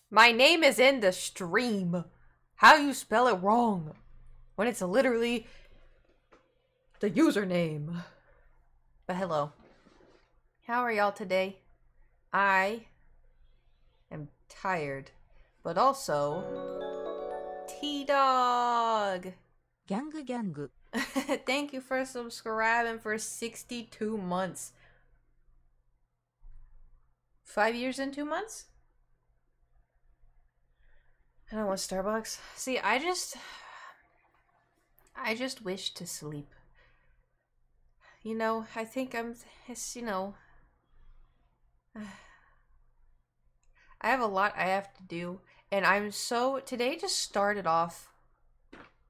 My name is in the stream. How you spell it wrong when it's literally the username. But hello. How are y'all today? I am tired, but also T-Dog. Gang. Thank you for subscribing for 62 months. 5 years and 2 months? I don't want Starbucks. See, I just wish to sleep. You know, I think it's, you know, I have a lot I have to do, and today just started off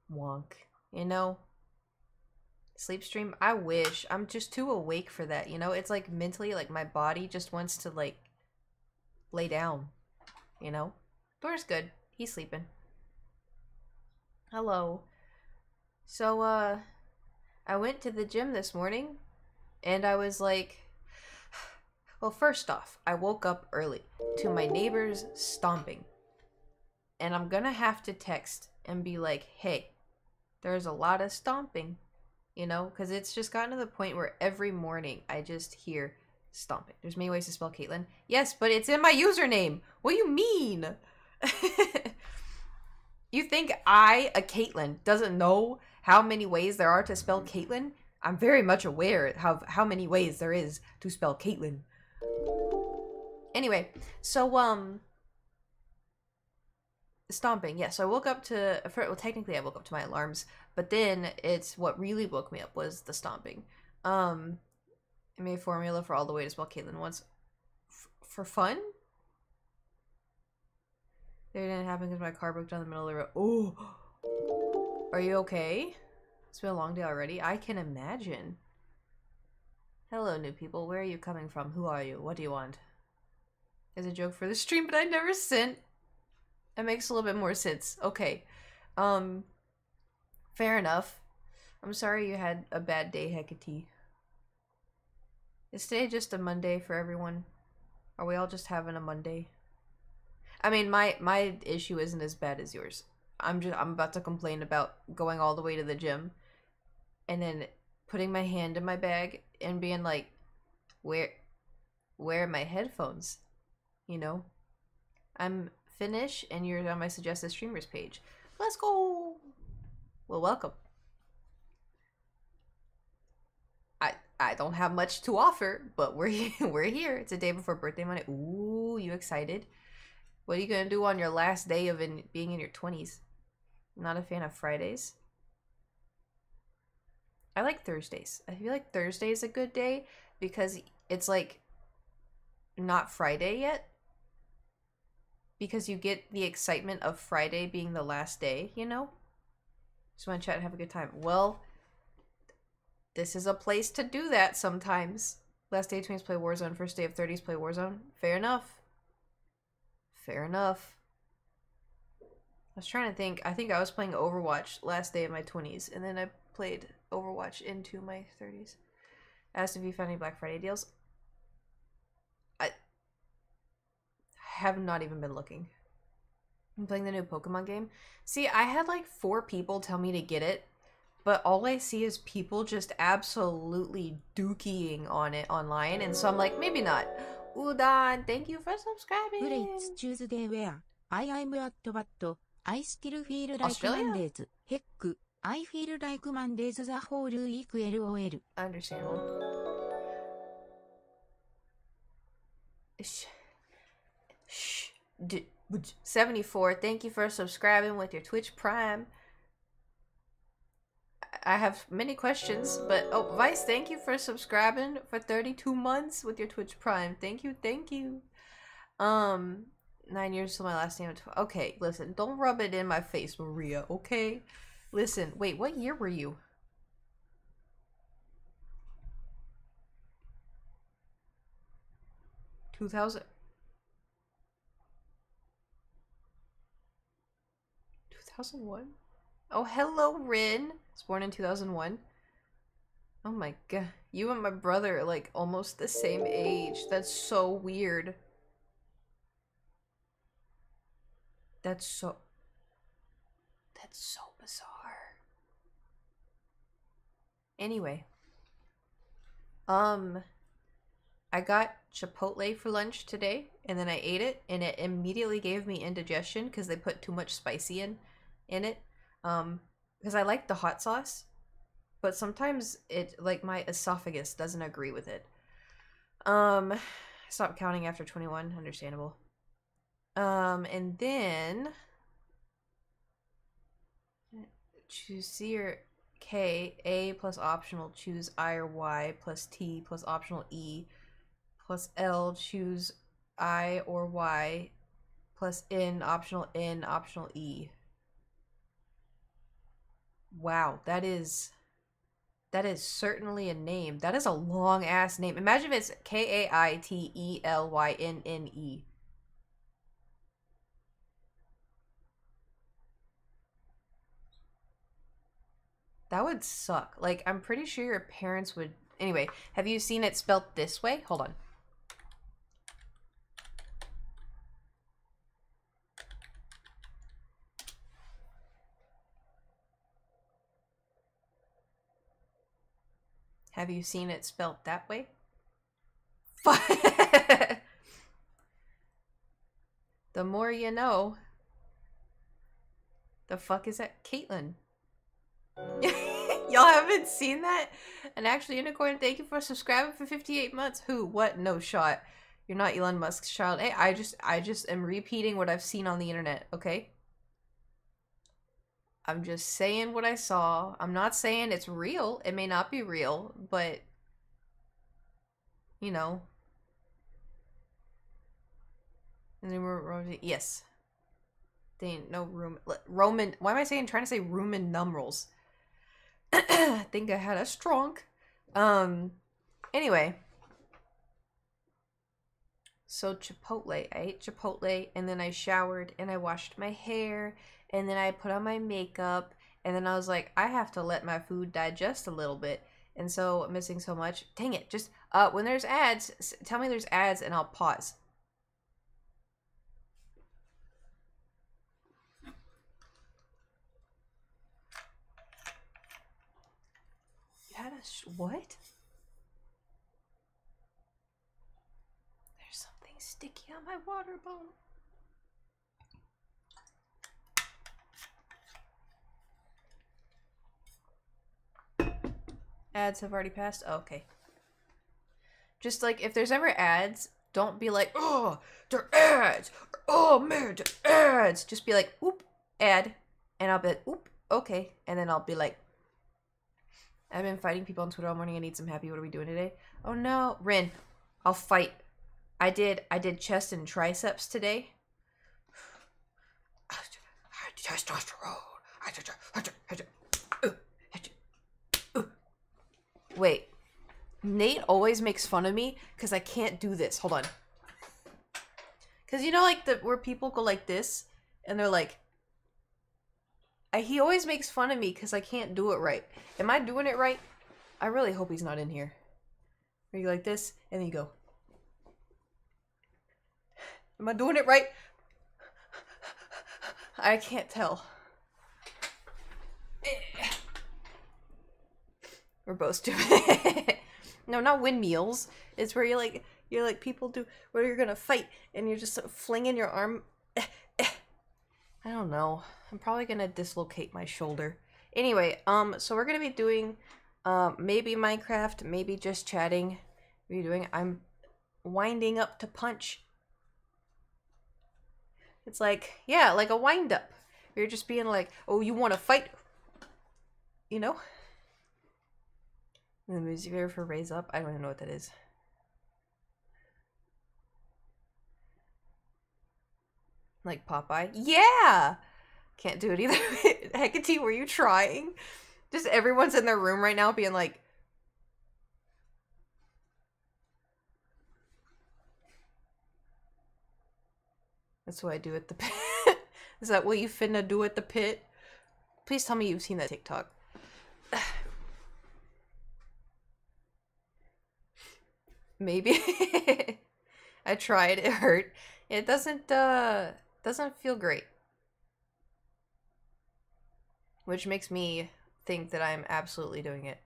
wonk, you know? Sleep stream, I wish. I'm just too awake for that, you know? It's like mentally, like my body just wants to like lay down. you know? Thor's good. He's sleeping. Hello. So, I went to the gym this morning, and I was like... Well, first off, I woke up early to my neighbors stomping. And I'm gonna have to text and be like, hey, there's a lot of stomping, you know? Because it's just gotten to the point where every morning I just hear stomping. There's many ways to spell Caitlin. Yes, but it's in my username. What do you mean? You think I, a Caitlin, doesn't know how many ways there are to spell Caitlin? I'm very much aware of how many ways there is to spell Caitlin. Anyway, so, stomping. Yeah, so I woke up to, well, technically I woke up to my alarms, but then it's what really woke me up was the stomping. I made a formula for all the way to spell Caitlin once. For fun? It didn't happen because my car broke down the middle of the road. Oh! Are you okay? It's been a long day already. I can imagine. Hello, new people. Where are you coming from? Who are you? What do you want? There's a joke for the stream, but I never sent. It makes a little bit more sense. Okay. Fair enough. I'm sorry you had a bad day, Hecate. Is today just a Monday for everyone? Are we all just having a Monday? I mean, my issue isn't as bad as yours. I'm about to complain about going all the way to the gym and then putting my hand in my bag and being like, where are my headphones? You know? I'm Finnish and you're on my suggested streamers page. Let's go. Well, welcome. I don't have much to offer, but we're here. It's a day before birthday Monday. Ooh, you excited? What are you gonna do on your last day of being in your 20s? I'm not a fan of Fridays. I like Thursdays. I feel like Thursday is a good day because it's like not Friday yet. Because you get the excitement of Friday being the last day, you know? Just want to chat and have a good time. Well, this is a place to do that sometimes. Last day of 20s play Warzone, first day of 30s play Warzone. Fair enough. Fair enough. I was trying to think. I think I was playing Overwatch last day of my 20s, and then I played Overwatch into my 30s. Asked if you found any Black Friday deals. I have not even been looking. I'm playing the new Pokemon game. See, I had like 4 people tell me to get it, but all I see is people just absolutely dookying on it online, and so I'm like, maybe not. Udan, thank you for subscribing. Today it's Tuesday where I am at but I still feel like Australia? Mondays. Heck, I feel like Mondays the whole week LOL. Understandable. Shh. 74, thank you for subscribing with your Twitch Prime. I have many questions, but oh, Vice, thank you for subscribing for 32 months with your Twitch Prime. Thank you, thank you. 9 years till my last name. Okay, listen, don't rub it in my face, Maria, okay? Listen, wait, what year were you? $2000. 2001? Oh, hello, Rin. I was born in 2001. Oh my god. You and my brother are like almost the same age. That's so weird. That's so bizarre. Anyway. I got Chipotle for lunch today, and then I ate it, and it immediately gave me indigestion because they put too much spicy in it. Because I like the hot sauce, but sometimes it, like, my esophagus doesn't agree with it. Stop counting after 21, understandable. And then choose C or K, A plus optional, choose I or Y, plus T plus optional E, plus L, choose I or Y, plus N, optional E. Wow, that is certainly a name. That is a long ass name. Imagine if it's Kaitelyne. That would suck. Like, I'm pretty sure your parents would... Anyway, have you seen it spelt this way? Hold on. Have you seen it spelt that way? The more you know. The fuck is that? Caitlin. Y'all haven't seen that? And actually, Unicorn, thank you for subscribing for 58 months. Who? What? No shot. You're not Elon Musk's child. Hey, I just am repeating what I've seen on the internet, okay? I'm just saying what I saw. I'm not saying it's real. It may not be real, but you know. And then we're yes. They ain't no Roman. Why am I trying to say Roman numerals? I think I had a strong. Anyway. So Chipotle. I ate Chipotle and then I showered and I washed my hair and then I put on my makeup and then I was like, I have to let my food digest a little bit. And so I'm missing so much. Dang it. Just when there's ads, tell me there's ads and I'll pause. Had a what? There's something sticky on my water bottle. Ads have already passed? Oh, okay. Just like if there's ever ads, don't be like, oh, they're ads. Oh man, they're ads. Just be like, oop, ad. And I'll be like, oop, okay. And then I'll be like, I've been fighting people on Twitter all morning. I need some happy. What are we doing today? Oh no, Rin, I'll fight. I did chest and triceps today. Testosterone. Wait, Nate always makes fun of me because I can't do this. Hold on. Because you know, like where people go like this, and they're like, he always makes fun of me because I can't do it right. Am I doing it right? I really hope he's not in here. Are you like this? And then you go. Am I doing it right? I can't tell. We're both stupid. No, not windmills. It's where you're like people do, where you're gonna fight and you're just flinging your arm. I don't know. I'm probably gonna dislocate my shoulder. Anyway, so we're gonna be doing, maybe Minecraft, maybe just chatting. I'm winding up to punch. It's like, yeah, like a wind up. You're just being like, oh, you want to fight? You know? And the music video for Raise Up, I don't even know what that is. Like Popeye? Yeah! Can't do it either. Hecate, were you trying? Just everyone's in their room right now being like... That's what I do at the pit. Is that what you finna do at the pit? Please tell me you've seen that TikTok. Maybe. I tried, it hurt. It doesn't feel great. Which makes me think that I'm absolutely doing it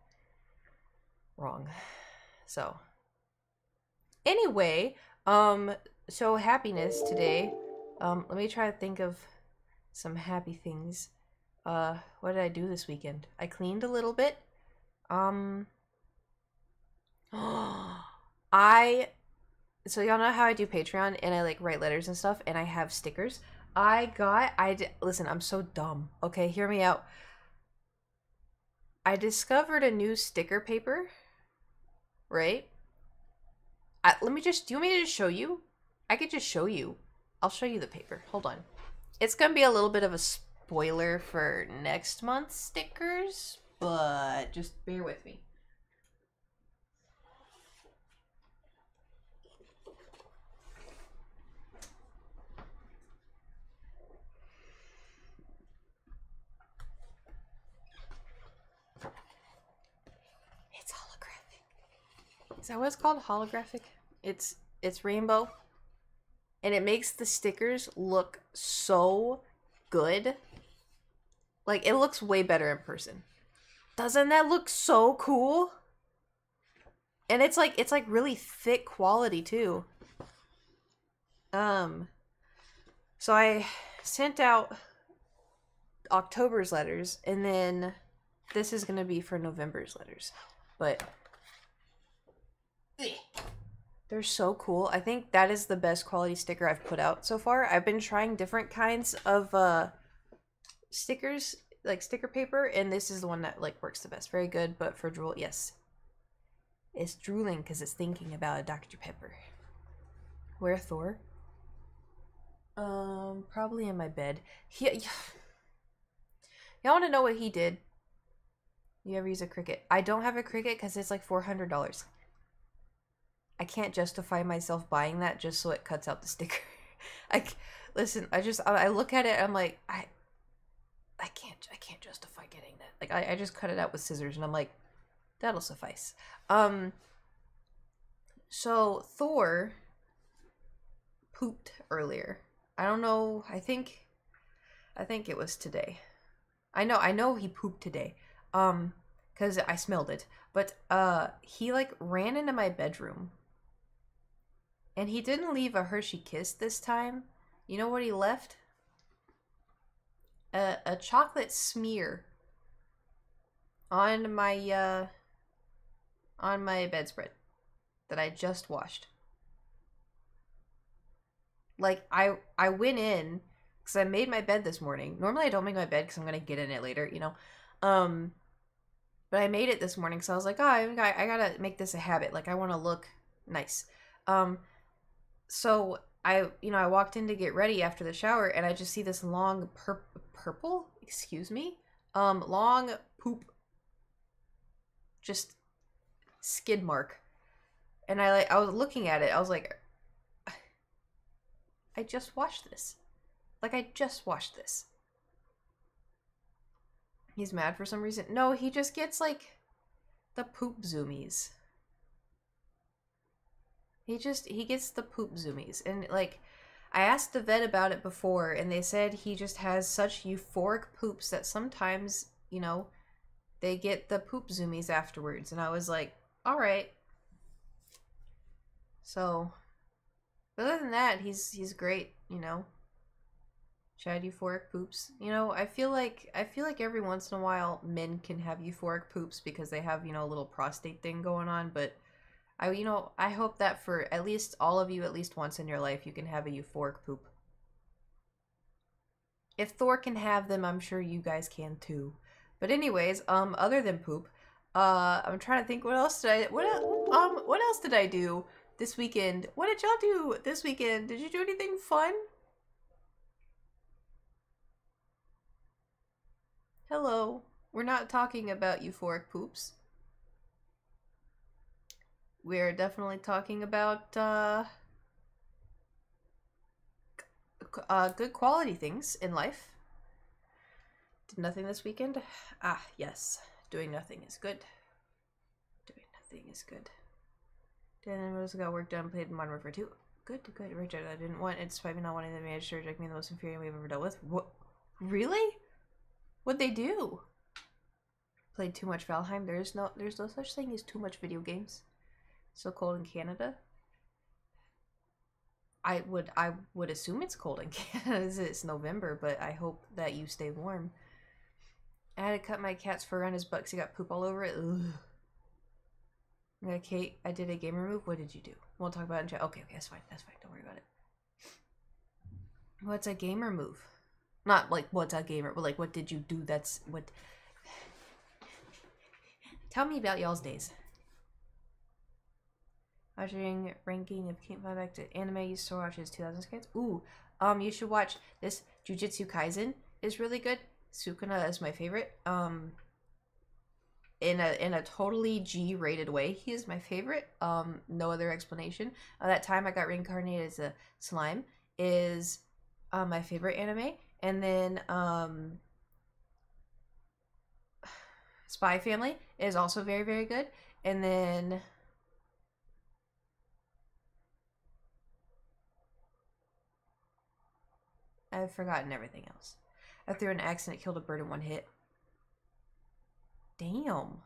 wrong. So. Anyway, so happiness today. Let me try to think of some happy things. What did I do this weekend? I cleaned a little bit. So y'all know how I do Patreon and I like write letters and stuff and I have stickers. Listen, I'm so dumb. Okay, hear me out. I discovered a new sticker paper, right? Do you want me to just show you? I could just show you. I'll show you the paper. Hold on. It's gonna be a little bit of a spoiler for next month's stickers, but just bear with me. Is that what it's called? Holographic? It's rainbow. And it makes the stickers look so good. Like, it looks way better in person. Doesn't that look so cool? And it's like really thick quality too. So I sent out October's letters, and then this is gonna be for November's letters. But they're so cool. I think that is the best quality sticker I've put out so far. I've been trying different kinds of stickers, like sticker paper, and this is the one that like works the best. Very good, but for drool, yes. It's drooling because it's thinking about a Dr. Pepper. Where Thor? Probably in my bed. Y'all want to know what he did? You ever use a Cricut? I don't have a Cricut because it's like $400. I can't justify myself buying that just so it cuts out the sticker. Listen, I look at it and I'm like, I can't justify getting that. Like I just cut it out with scissors and I'm like, that'll suffice. So Thor pooped earlier. I don't know. I think it was today. I know he pooped today. Cuz I smelled it. But he like ran into my bedroom. And he didn't leave a Hershey Kiss this time. You know what he left? A chocolate smear on my bedspread that I just washed. Like I went in because I made my bed this morning. Normally I don't make my bed because I'm gonna get in it later, you know. But I made it this morning, so I was like, oh, I gotta make this a habit. Like I want to look nice. So I walked in to get ready after the shower, and I just see this long purple, excuse me, long poop, just skid mark, and I was looking at it. I was like, I just washed this. Like I just washed this. He's mad for some reason. No, he just gets like the poop zoomies. He gets the poop zoomies. And like I asked the vet about it before and they said he just has such euphoric poops that sometimes, you know, they get the poop zoomies afterwards. And I was like, all right. So other than that, he's great, you know. Chad euphoric poops. You know, I feel like every once in a while men can have euphoric poops because they have, you know, a little prostate thing going on, but I hope that for at least all of you, at least once in your life, you can have a euphoric poop. If Thor can have them, I'm sure you guys can too. But anyways, other than poop, I'm trying to think what else did I do this weekend? What did y'all do this weekend? Did you do anything fun? Hello. We're not talking about euphoric poops. We're definitely talking about good quality things in life. Did nothing this weekend? Ah, yes. Doing nothing is good. Doing nothing is good. Then I got work done, played Modern Warfare 2. Good. Rejected. I didn't want it, despite me not wanting them to manage to reject me, the most infuriating we've ever dealt with. What? Really? What'd they do? Played too much Valheim. There's no such thing as too much video games. So cold in Canada. I would assume it's cold in Canada. It's November, but I hope that you stay warm. I had to cut my cat's fur on his butt because he got poop all over it. Ugh. Yeah, Kate, I did a gamer move. What did you do? We'll talk about it in chat. Okay, that's fine. Don't worry about it. What's a gamer move? Not like what's a gamer, but like what did you do? That's what. Tell me about y'all's days. Watching ranking of King back to anime you used to watch is 2000 kids. Ooh, you should watch this. Jujutsu Kaisen is really good. Sukuna is my favorite. In a totally G-rated way, he is my favorite. No other explanation. That time I got reincarnated as a slime is my favorite anime, and then Spy Family is also very, very good, and then I've forgotten everything else. I threw an axe and it killed a bird in one hit. Damn.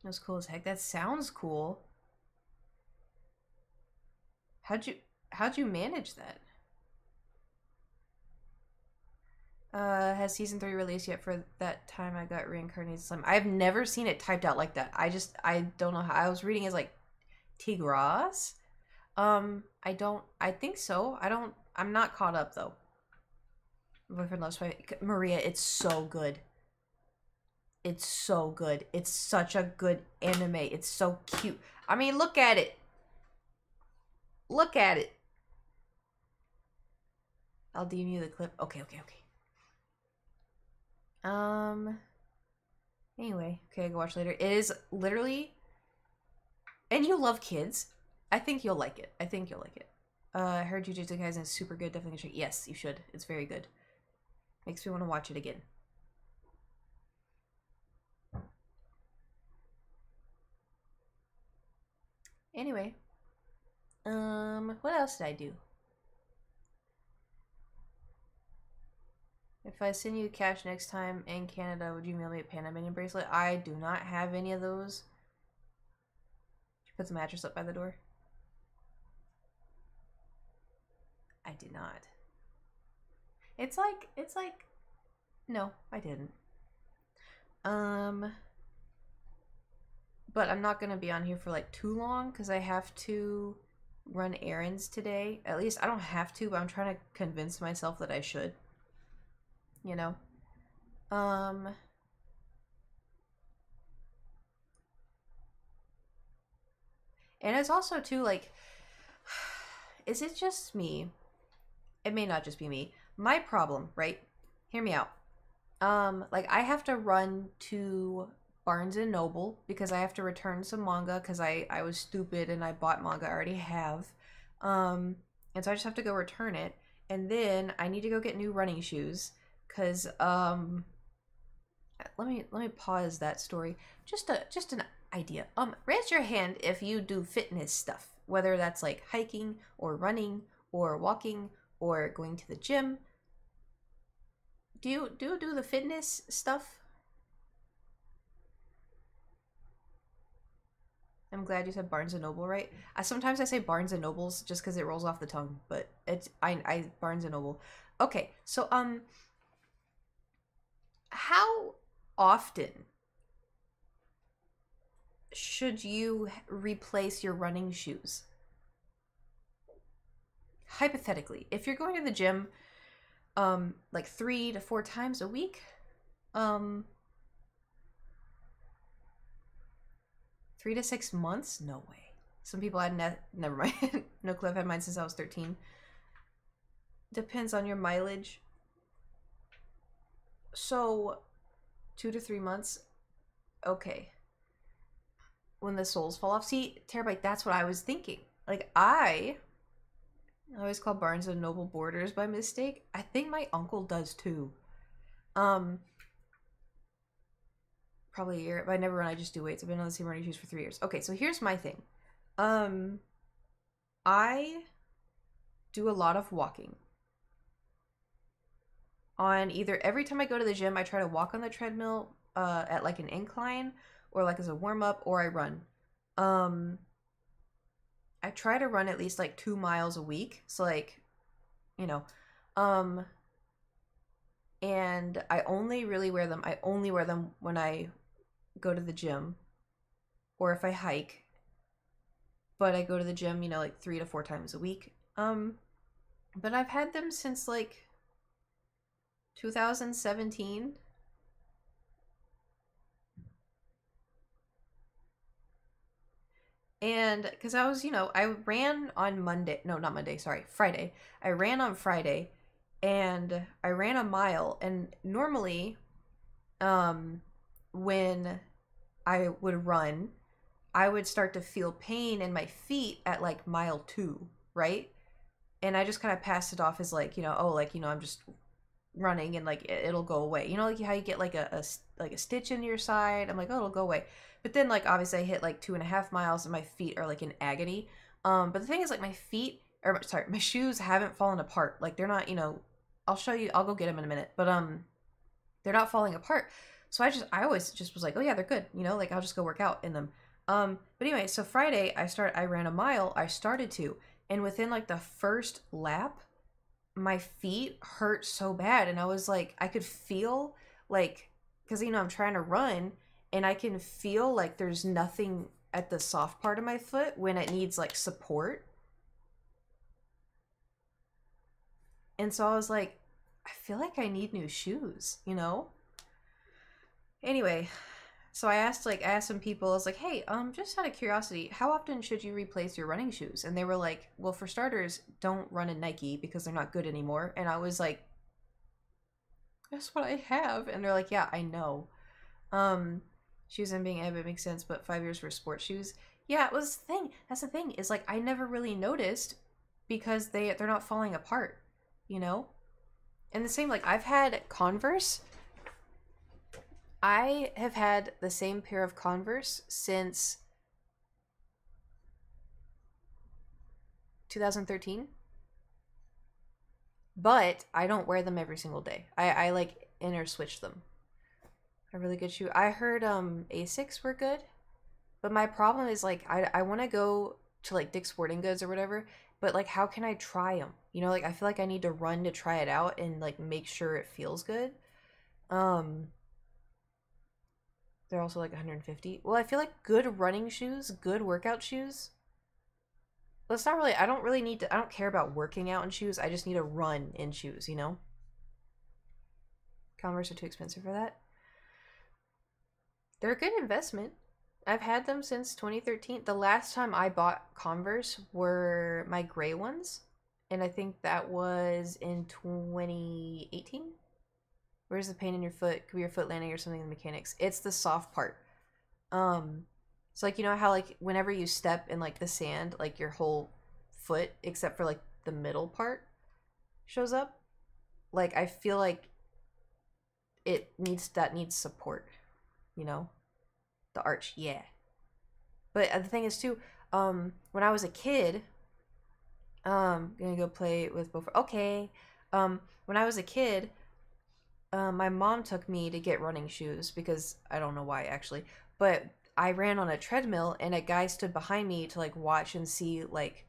That was cool as heck. That sounds cool. How'd you manage that? Has season 3 released yet? For that time I got reincarnated slime. I've never seen it typed out like that. I don't know how. I was reading as like Tigras. I think so. I'm not caught up though. My boyfriend loves Maria. It's so good. It's so good. It's such a good anime. It's so cute. I mean, look at it. Look at it. I'll DM you the clip. Okay. Anyway, okay, I go watch later. It is literally, and you love kids. I think you'll like it. I heard Jujutsu Kaisen is super good. Definitely check. Yes, you should. It's very good. Makes me want to watch it again. Anyway, what else did I do? If I send you cash next time in Canada, would you mail me a Panda Minion bracelet? I do not have any of those. Did you put the mattress up by the door? I did not. It's like, no, I didn't. But I'm not gonna be on here for like too long because I have to run errands today. At least I don't have to, but I'm trying to convince myself that I should. You know? And it's also too like, is it just me? It may not just be me. My problem, right? Hear me out. Like I have to run to Barnes and Noble because I have to return some manga because I was stupid and I bought manga I already have. And so I just have to go return it. And then I need to go get new running shoes because let me pause that story. Just an idea. Raise your hand if you do fitness stuff, whether that's like hiking or running or walking or going to the gym. Do you do the fitness stuff? I'm glad you said Barnes and Noble, right? Sometimes I say Barnes and Nobles just because it rolls off the tongue, but it's I Barnes and Noble. Okay, so how often should you replace your running shoes? Hypothetically, if you're going to the gym like 3 to 4 times a week, 3 to 6 months? No way. Some people had never mind. No clue. I've had mine since I was 13. Depends on your mileage. So 2 to 3 months. Okay. When the soles fall off. See, Terabyte, that's what I was thinking. Like I always call Barnes and Noble Borders by mistake. I think my uncle does too. Probably a year. But I never run, I just do weights. I've been on the same running shoes for 3 years. Okay, so here's my thing. I do a lot of walking. On either every time I go to the gym, I try to walk on the treadmill at like an incline or like as a warm-up, or I run. I try to run at least like 2 miles a week. So like, you know, and I only really wear them. I only wear them when I go to the gym or if I hike. But I go to the gym, you know, like 3 to 4 times a week. But I've had them since like 2017. And because I was, you know, I ran on Monday. No, not Monday. Sorry, Friday. I ran on Friday and I ran a mile. And normally, when I would run, I would start to feel pain in my feet at like mile 2, right? And I just kind of passed it off as like, you know, oh, like, you know, I'm just running and like it'll go away. You know, like how you get like a stitch in your side. I'm like, oh, it'll go away. But then like obviously I hit like 2.5 miles and my feet are like in agony. But the thing is like my feet or sorry, my shoes haven't fallen apart. Like they're not, you know, I'll show you, I'll go get them in a minute, but they're not falling apart. So I always just was like, oh yeah, they're good, you know, like I'll just go work out in them. But anyway, so Friday I ran a mile. I started to, and within like the first lap, my feet hurt so bad, and I was like, I could feel like, because you know I'm trying to run, and I can feel like there's nothing at the soft part of my foot when it needs like support. And so I was like, I feel like I need new shoes, you know? Anyway, so I asked some people, I was like, hey, just out of curiosity, how often should you replace your running shoes? And they were like, well, for starters, don't run in Nike because they're not good anymore. And I was like, that's what I have. And they're like, yeah, I know. Shoes and being able, it makes sense, but 5 years for sports shoes. Yeah, it was the thing. That's the thing, is like I never really noticed because they're not falling apart, you know? And the same, like I've had Converse. I have had the same pair of Converse since 2013. But I don't wear them every single day. I like switch them. A really good shoe. I heard Asics were good. But my problem is like I want to go to like Dick's Sporting Goods or whatever, but like how can I try them? You know, like I feel like I need to run to try it out and like make sure it feels good. They're also like 150. Well, I feel like good running shoes, good workout shoes. Well, it's not really, I don't really need to, I don't care about working out in shoes. I just need to run in shoes, you know? Converse are too expensive for that. They're a good investment. I've had them since 2013. The last time I bought Converse were my gray ones. And I think that was in 2018. Where's the pain in your foot? Could be your foot landing or something in the mechanics. It's the soft part. So like, you know how like whenever you step in like the sand, like your whole foot, except for like the middle part, shows up? Like I feel like that needs support, you know? The arch, yeah. But the thing is too, when I was a kid, gonna go play with Beaufort. Okay. When I was a kid, my mom took me to get running shoes because I don't know why actually, but I ran on a treadmill and a guy stood behind me to like watch and see like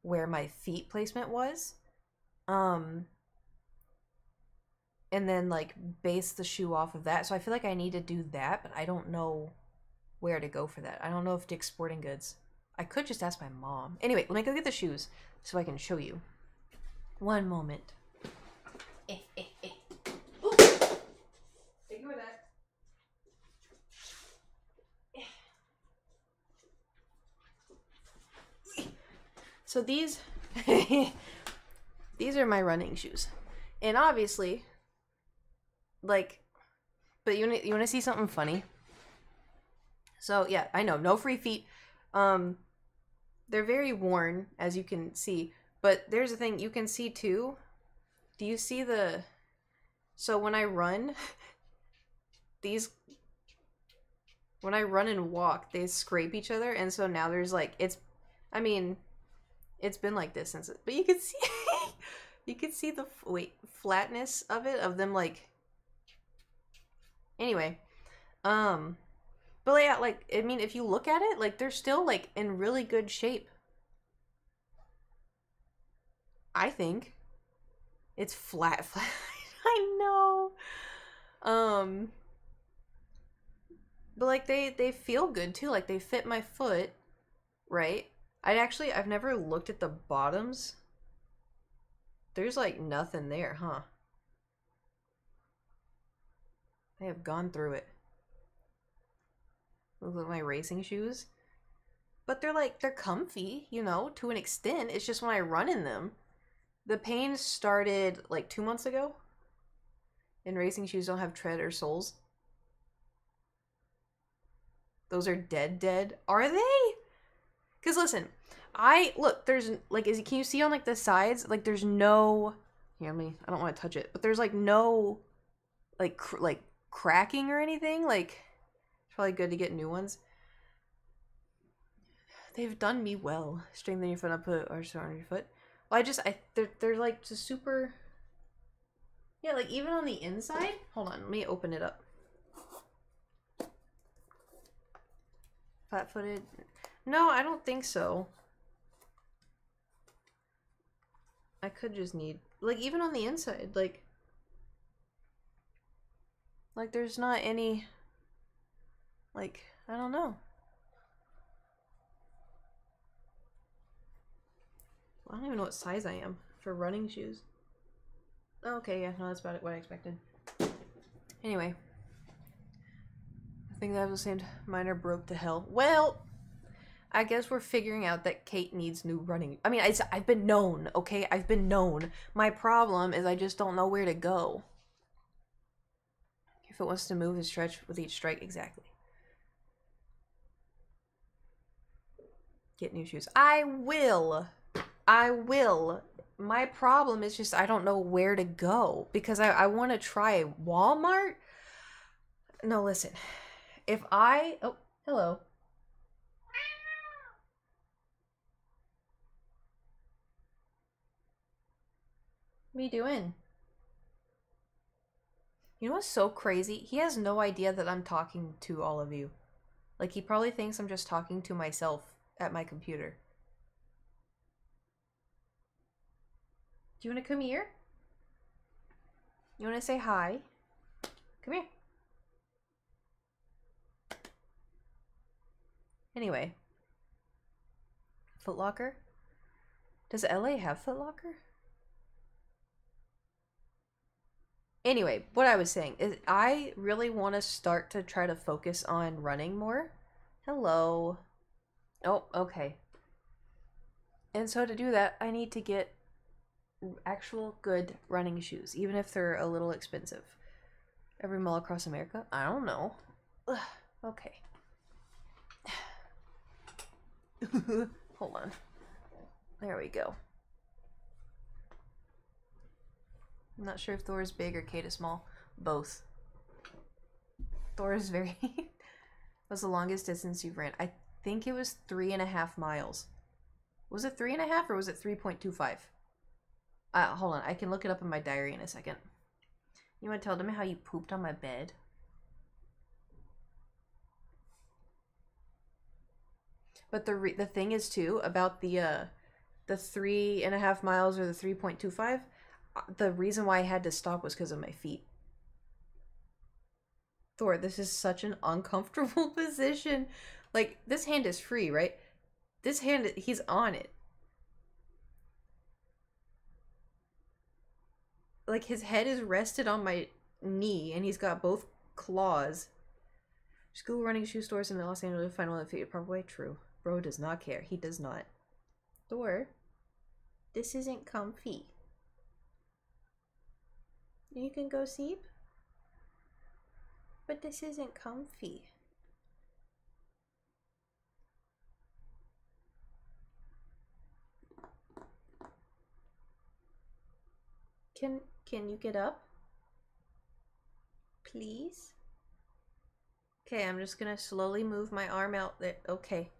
where my feet placement was. And then like base the shoe off of that. So I feel like I need to do that, but I don't know where to go for that. I don't know if Dick's Sporting Goods. I could just ask my mom. Anyway, let me go get the shoes so I can show you. One moment. Ooh. Ignore that. So these these are my running shoes. And obviously, like, but you want to see something funny? So yeah, I know, no free feet. They're very worn, as you can see. But there's the thing, you can see too. Do you see the... So when I run, when I run and walk, they scrape each other. And so now there's like, it's been like this since, but you can see, you can see the, flatness of it, of them like, anyway. But yeah, like, I mean, if you look at it, like, they're still, like, in really good shape. I think. It's flat. I know. But, like, they feel good, too. Like, they fit my foot, right? I've never looked at the bottoms. There's, like, nothing there, huh? I have gone through it. Look at my racing shoes. But they're comfy, you know, to an extent. It's just when I run in them. The pain started like 2 months ago. And racing shoes don't have tread or soles. Those are dead. Are they? Because listen, look, there's like, can you see on like the sides? Like there's no, here, I don't want to touch it. But there's like no, like cracking or anything. Like, probably good to get new ones. They've done me well. Strengthen your foot up, put arch on your foot. Well, they're like just super. Yeah, like even on the inside. Hold on, let me open it up. Flat-footed. No, I don't think so. I could just need, like, even on the inside, like there's not any, like, I don't know. I don't even know what size I am for running shoes. Oh, okay, yeah, no, that's about what I expected. Anyway. I think that was saying mine are broke to hell. Well, I guess we're figuring out that Kate needs new running. I mean, I've been known, okay? I've been known. My problem is I just don't know where to go. If it wants to move and stretch with each strike, exactly. Get new shoes. I will. I will. My problem is just I don't know where to go because I want to try Walmart. No, listen. If I... Oh, hello. What are you doing? You know what's so crazy? He has no idea that I'm talking to all of you. Like, he probably thinks I'm just talking to myself at my computer. Do you want to come here? You want to say hi? Come here. Anyway. Foot Locker? Does LA have Foot Locker? Anyway, what I was saying is I really want to start to try to focus on running more. Hello. Oh, okay. And so to do that, I need to get actual good running shoes, even if they're a little expensive. Every mall across America? I don't know. Ugh, okay. Hold on. There we go. I'm not sure if Thor is big or Kate is small. Both. Thor is very... What's the longest distance you've ran? I think it was 3.5 miles. Was it 3.5 or was it 3.25? Hold on. I can look it up in my diary in a second. You want to tell them how you pooped on my bed? But the thing is too about the 3.5 miles or the 3.25. The reason why I had to stop was because of my feet. Thor, this is such an uncomfortable position. Like, this hand is free, right? This hand, he's on it. Like, his head is rested on my knee, and he's got both claws. School running shoe stores in Los Angeles find one that fit your proper way. True. Bro does not care. He does not. Thor, this isn't comfy. You can go sleep, but this isn't comfy. Can you get up? Please? Okay, I'm just gonna slowly move my arm out there. Okay.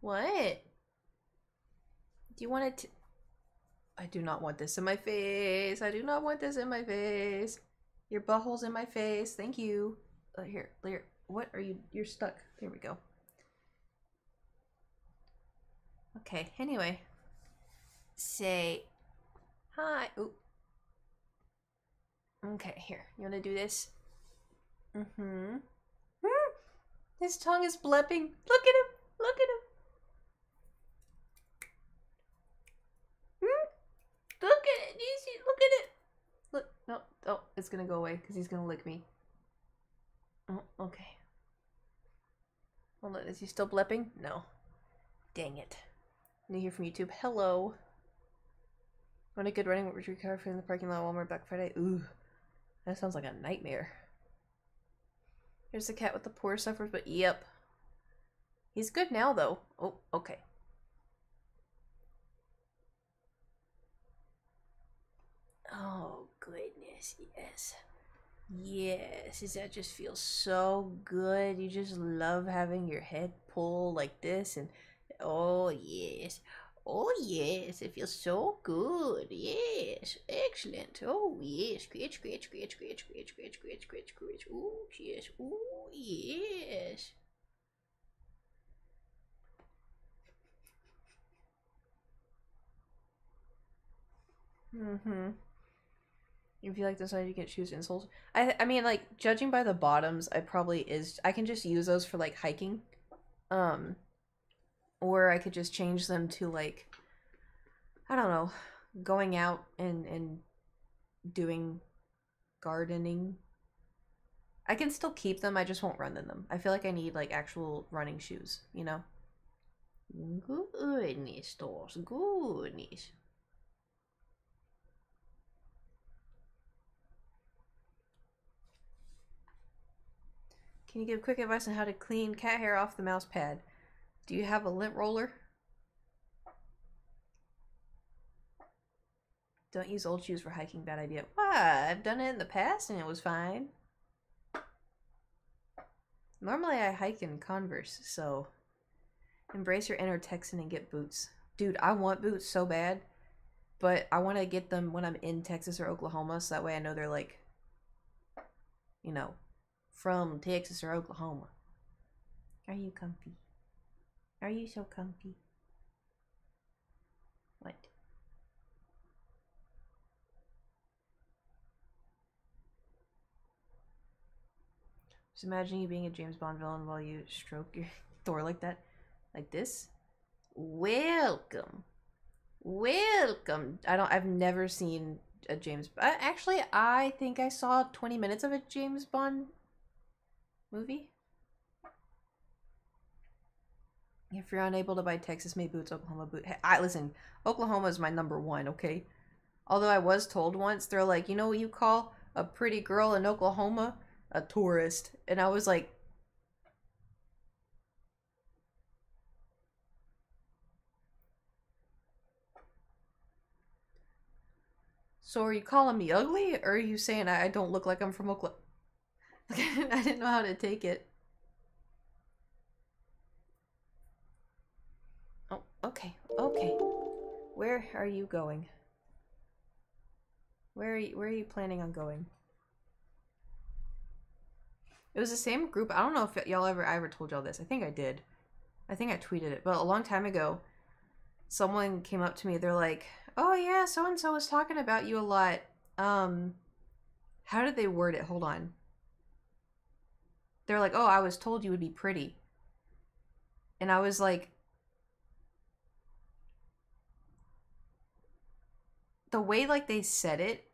What? Do you want it to... I do not want this in my face. I do not want this in my face. Your butthole's in my face. Thank you. Here. What are you? You're stuck. There we go. Okay, anyway. Say hi. Ooh. Okay, here. You want to do this? Mm-hmm. His tongue is blepping. Look at him. Look at him. Look at it. You see? Look at it. Look. No. Oh, it's gonna go away because he's gonna lick me. Oh, okay. Hold on. Is he still blepping? No. Dang it. I need to hear from YouTube. Hello. Want a good running retreat car from the parking lot Walmart Black Friday? Ooh. That sounds like a nightmare. Here's the cat with the poor suffers, but yep. He's good now, though. Oh, okay. Oh, goodness, yes. Yes, that just feels so good. You just love having your head pulled like this, and Oh, yes. Oh, yes. It feels so good. Yes. Excellent. Oh, yes. Scratch, scratch, scratch, scratch, scratch, scratch, scratch, scratch, scratch. Oh, yes. Oh, yes. Mm-hmm. If you like this one, you can choose insoles. I mean, like, judging by the bottoms, I can just use those for, like, hiking. Um, or I could just change them to, like, I don't know, going out and doing gardening. I can still keep them, I just won't run in them. I feel like I need, like, actual running shoes, you know? Goodness, Dolls, goodness. Can you give quick advice on how to clean cat hair off the mouse pad? Do you have a lint roller? Don't use old shoes for hiking, bad idea. Why? I've done it in the past and it was fine. Normally I hike in Converse, so embrace your inner Texan and get boots. Dude, I want boots so bad, but I want to get them when I'm in Texas or Oklahoma, so that way I know they're like, you know, from Texas or Oklahoma. Are you comfy? Are you so comfy? What? Just imagine you being a James Bond villain while you stroke your Thor like that. Like this. Welcome. Welcome. I've never seen a James actually I think I saw 20 minutes of a James Bond movie. If you're unable to buy Texas made boots, Oklahoma boot. Hey, listen, Oklahoma is my number one, okay? Although I was told once, they're like, you know what you call a pretty girl in Oklahoma? A tourist. And I was like, so are you calling me ugly? Or are you saying I don't look like I'm from Oklahoma? I didn't know how to take it. Oh, okay, okay. Where are you going? Where are you planning on going? It was the same group. I don't know if y'all I ever told y'all this. I think I did. I think I tweeted it, but a long time ago, someone came up to me. They're like, "Oh yeah, so and so was talking about you a lot." How did they word it? Hold on. They're like, "Oh, I was told you would be pretty," and I was like, the way like they said it.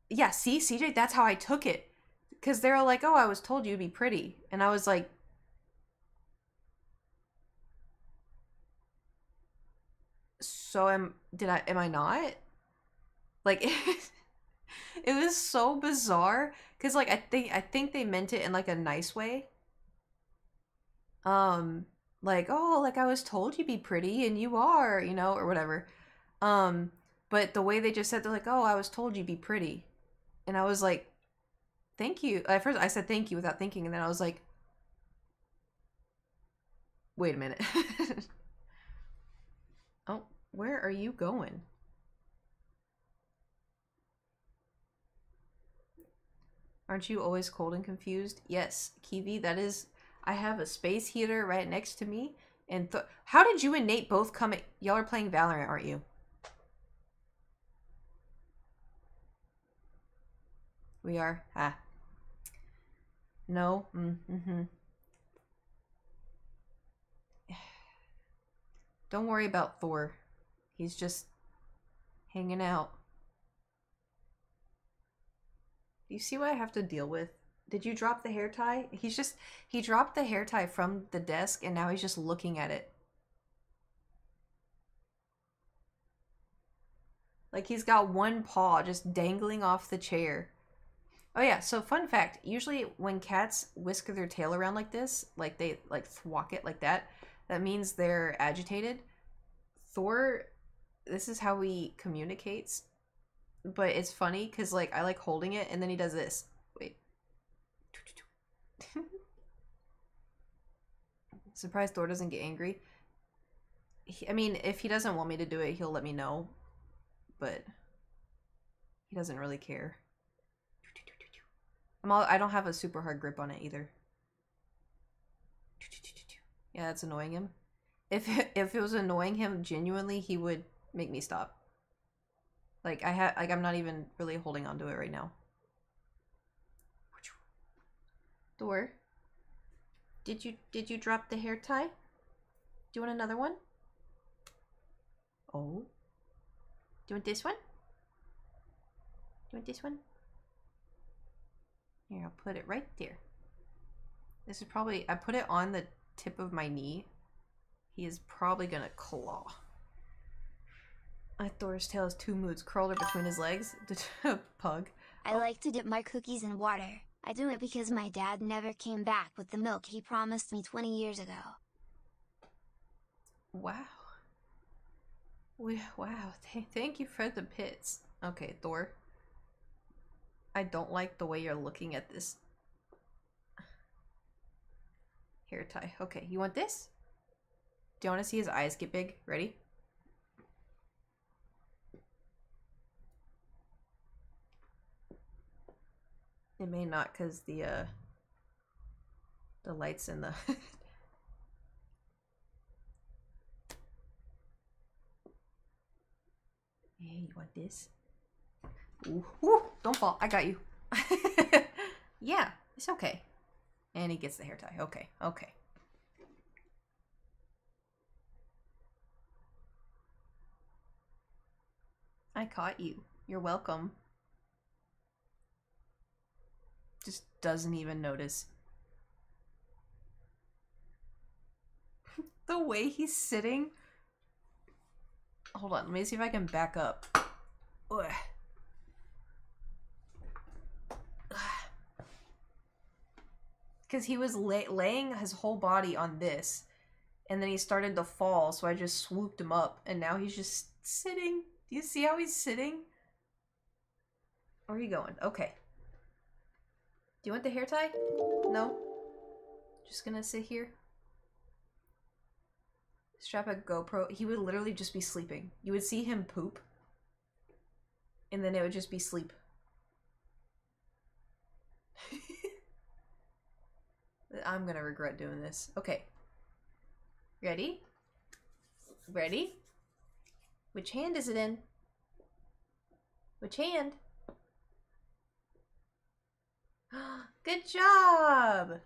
Yeah, see, CJ, that's how I took it, because they're like, "Oh, I was told you'd be pretty," and I was like, "So am I not?" Like it was so bizarre because like I think they meant it in like a nice way. Um like, oh, like I was told you'd be pretty and you are, you know, or whatever. Um but the way they just said, they're like, "Oh, I was told you'd be pretty." And I was like, "Thank you." At first I said thank you without thinking, and then I was like, "Wait a minute." Oh, where are you going? Aren't you always cold and confused? Yes, Kiwi, that is. I have a space heater right next to me. And how did you and Nate both come? Y'all are playing Valorant, aren't you? We are. Ah. No. Mm-hmm. Don't worry about Thor. He's just hanging out. Do you see what I have to deal with? Did you drop the hair tie? He dropped the hair tie from the desk and now he's just looking at it. Like he's got one paw just dangling off the chair. Oh yeah, so fun fact, usually when cats whisk their tail around like this, like they like thwack it like that means they're agitated. Thor, this is how he communicates, but it's funny because like I like holding it and then he does this. Wait. Surprised Thor doesn't get angry. I mean, if he doesn't want me to do it, he'll let me know. But he doesn't really care. I don't have a super hard grip on it either. Yeah, that's annoying him. If it was annoying him genuinely, he would make me stop. Like I'm not even really holding on to it right now. Thor, did you drop the hair tie? Do you want another one? Oh. Do you want this one? Do you want this one? Here, I'll put it right there. This is probably, I put it on the tip of my knee. He is probably gonna claw. Thor's tail has two moods. Curled between his legs. Pug. I like to dip my cookies in water. I do it because my dad never came back with the milk he promised me 20 years ago. Wow. Wow. Thank you for the pits. Okay, Thor. I don't like the way you're looking at this hair tie. Okay, you want this? Do you want to see his eyes get big? Ready? It may not because the lights in the Hey, you want this? Ooh, ooh, don't fall. I got you. Yeah, it's okay. And he gets the hair tie. Okay, okay. I caught you. You're welcome. Just doesn't even notice. The way he's sitting. Hold on, let me see if I can back up. Ugh. Because he was laying his whole body on this, and then he started to fall, so I just swooped him up, and now he's just sitting. Do you see how he's sitting? Where are you going? Okay. Do you want the hair tie? No? Just gonna sit here? Strap a GoPro. He would literally just be sleeping. You would see him poop, and then it would just be sleep. I'm gonna regret doing this. Okay. Ready? Ready? Which hand is it in? Which hand? Good job!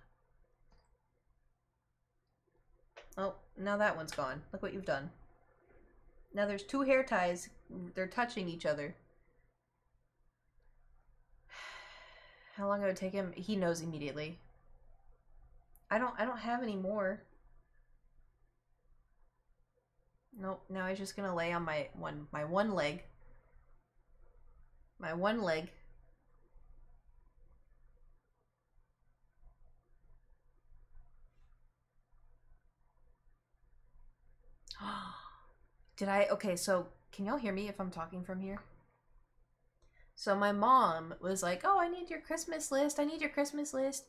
Oh, now that one's gone. Look what you've done. Now there's two hair ties. They're touching each other. How long it would take him? He knows immediately. I don't have any more. Nope, now he's just gonna lay on my one leg. My one leg. Okay, so can y'all hear me if I'm talking from here? So my mom was like, oh, I need your Christmas list. I need your Christmas list.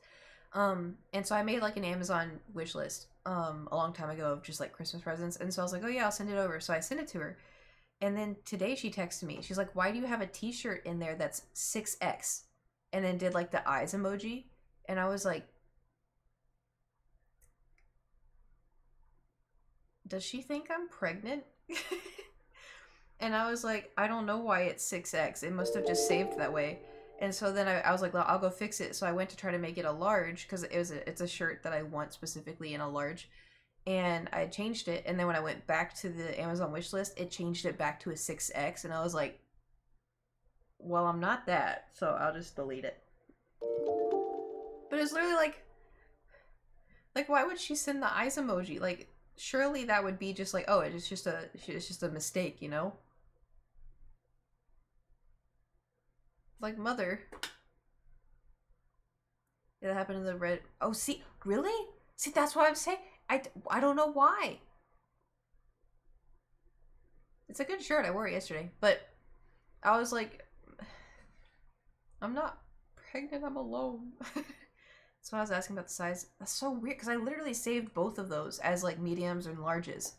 And so I made like an Amazon wish list a long time ago of just like Christmas presents. And so I was like, oh yeah, I'll send it over. So I sent it to her. And then today she texted me. She's like, why do you have a t-shirt in there that's 6X? And then did like the eyes emoji. And I was like, does she think I'm pregnant? And I was like, I don't know why it's 6X. It must have just saved that way. And so then I was like, well, I'll go fix it. So I went to try to make it a large because it's a shirt that I want specifically in a large. And I changed it. And then when I went back to the Amazon wish list, it changed it back to a 6X. And I was like, well, I'm not that. So I'll just delete it. But it's literally like, why would she send the eyes emoji? Like, surely that would be just like, oh, it's just a mistake, you know? Like, mother. Yeah, that happened in the red. Oh, see, really? See, that's what I'm saying. I don't know why. It's a good shirt. I wore it yesterday, but I was like, I'm not pregnant. I'm alone. So I was asking about the size. That's so weird because I literally saved both of those as like mediums and larges.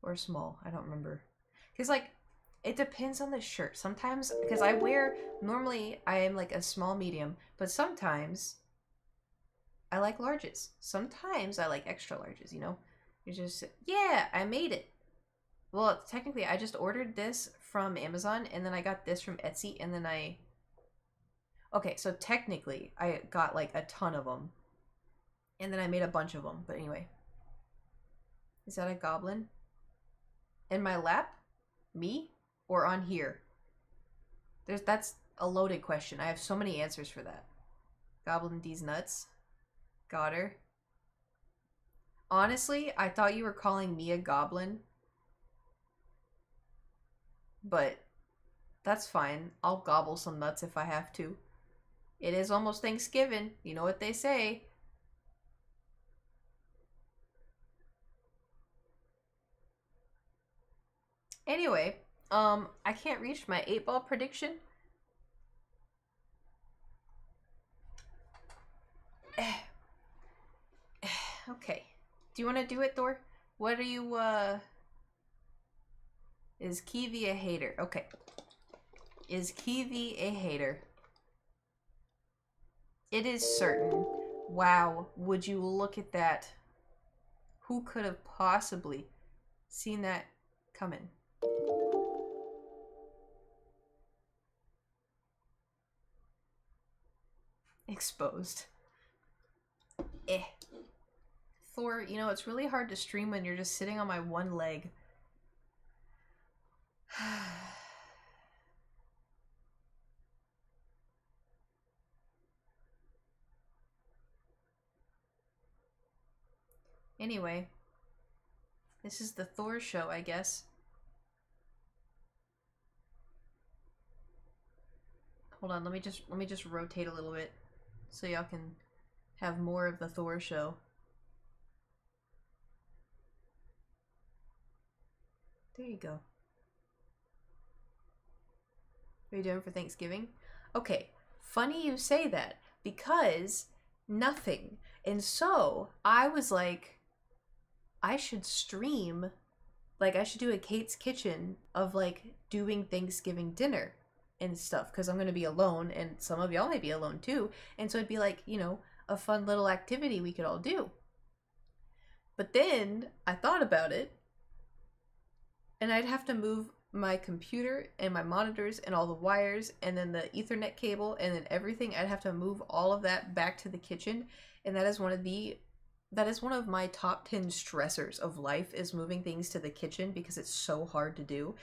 Or small, I don't remember. Because like, it depends on the shirt. Sometimes, because I wear, normally I am like a small medium, but sometimes I like larges. Sometimes I like extra larges, you know? It's just, yeah, I made it. Well, technically I just ordered this from Amazon and then I got this from Etsy and then okay, so technically I got like a ton of them and then I made a bunch of them, but anyway. Is that a goblin? In my lap? Me? Or on here? That's a loaded question. I have so many answers for that. Goblin D's nuts. Got her. Honestly, I thought you were calling me a goblin. But that's fine. I'll gobble some nuts if I have to. It is almost Thanksgiving. You know what they say. Anyway, I can't reach my 8-ball prediction. Okay. Do you want to do it, Thor? What are you, Is Kiwi a hater? Okay. Is Kiwi a hater? It is certain. Wow, would you look at that? Who could have possibly seen that coming? Exposed. Thor, you know, it's really hard to stream when you're just sitting on my one leg. Anyway, this is the Thor show, I guess. Hold on, let me just rotate a little bit so y'all can have more of the Thor show. There you go. What are you doing for Thanksgiving? Okay, funny you say that, because nothing. And so I was like, I should stream, like I should do a Kate's Kitchen of like doing Thanksgiving dinner and stuff, because I'm going to be alone and some of y'all may be alone too. And so it'd be like, you know, a fun little activity we could all do. But then I thought about it and I'd have to move my computer and my monitors and all the wires and then the Ethernet cable and then everything. I'd have to move all of that back to the kitchen, and that is one of my top 10 stressors of life, is moving things to the kitchen because it's so hard to do.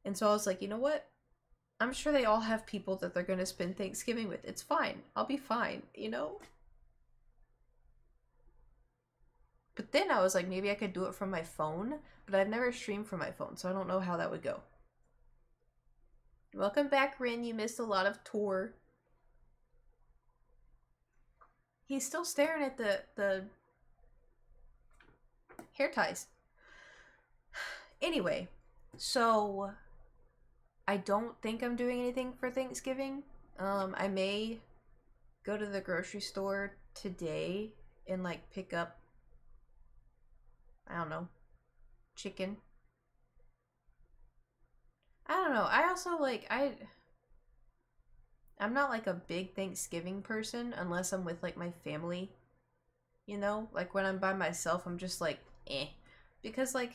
And so I was like, you know what? I'm sure they all have people that they're going to spend Thanksgiving with. It's fine. I'll be fine, you know? But then I was like, maybe I could do it from my phone, but I've never streamed from my phone, so I don't know how that would go. Welcome back, Rin. You missed a lot of tour. He's still staring at the hair ties. Anyway, so I don't think I'm doing anything for Thanksgiving. I may go to the grocery store today and like pick up, I don't know, chicken. I don't know. I also like, I'm not like a big Thanksgiving person unless I'm with like my family. You know, like when I'm by myself, I'm just like, eh. Because like,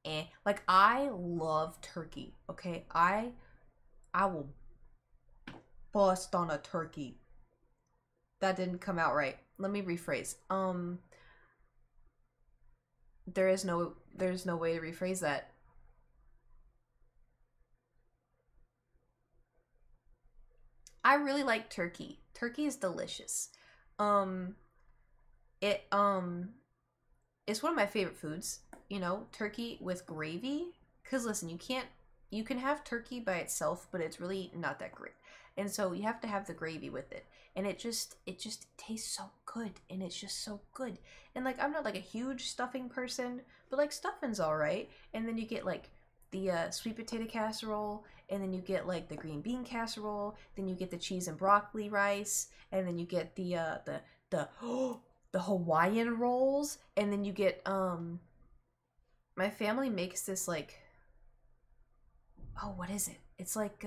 eh. Like I love turkey, okay? I will bust on a turkey. That didn't come out right. Let me rephrase. There's no way to rephrase that. I really like turkey. Turkey is delicious. It's one of my favorite foods, you know, turkey with gravy. Cause listen, you can have turkey by itself, but it's really not that great. And so you have to have the gravy with it. And it just tastes so good, and it's just so good. And like I'm not like a huge stuffing person, but like stuffing's all right. And then you get like the sweet potato casserole, and then you get like the green bean casserole, then you get the cheese and broccoli rice, and then you get the the Hawaiian rolls, and then you get my family makes this like, oh, what is it? It's like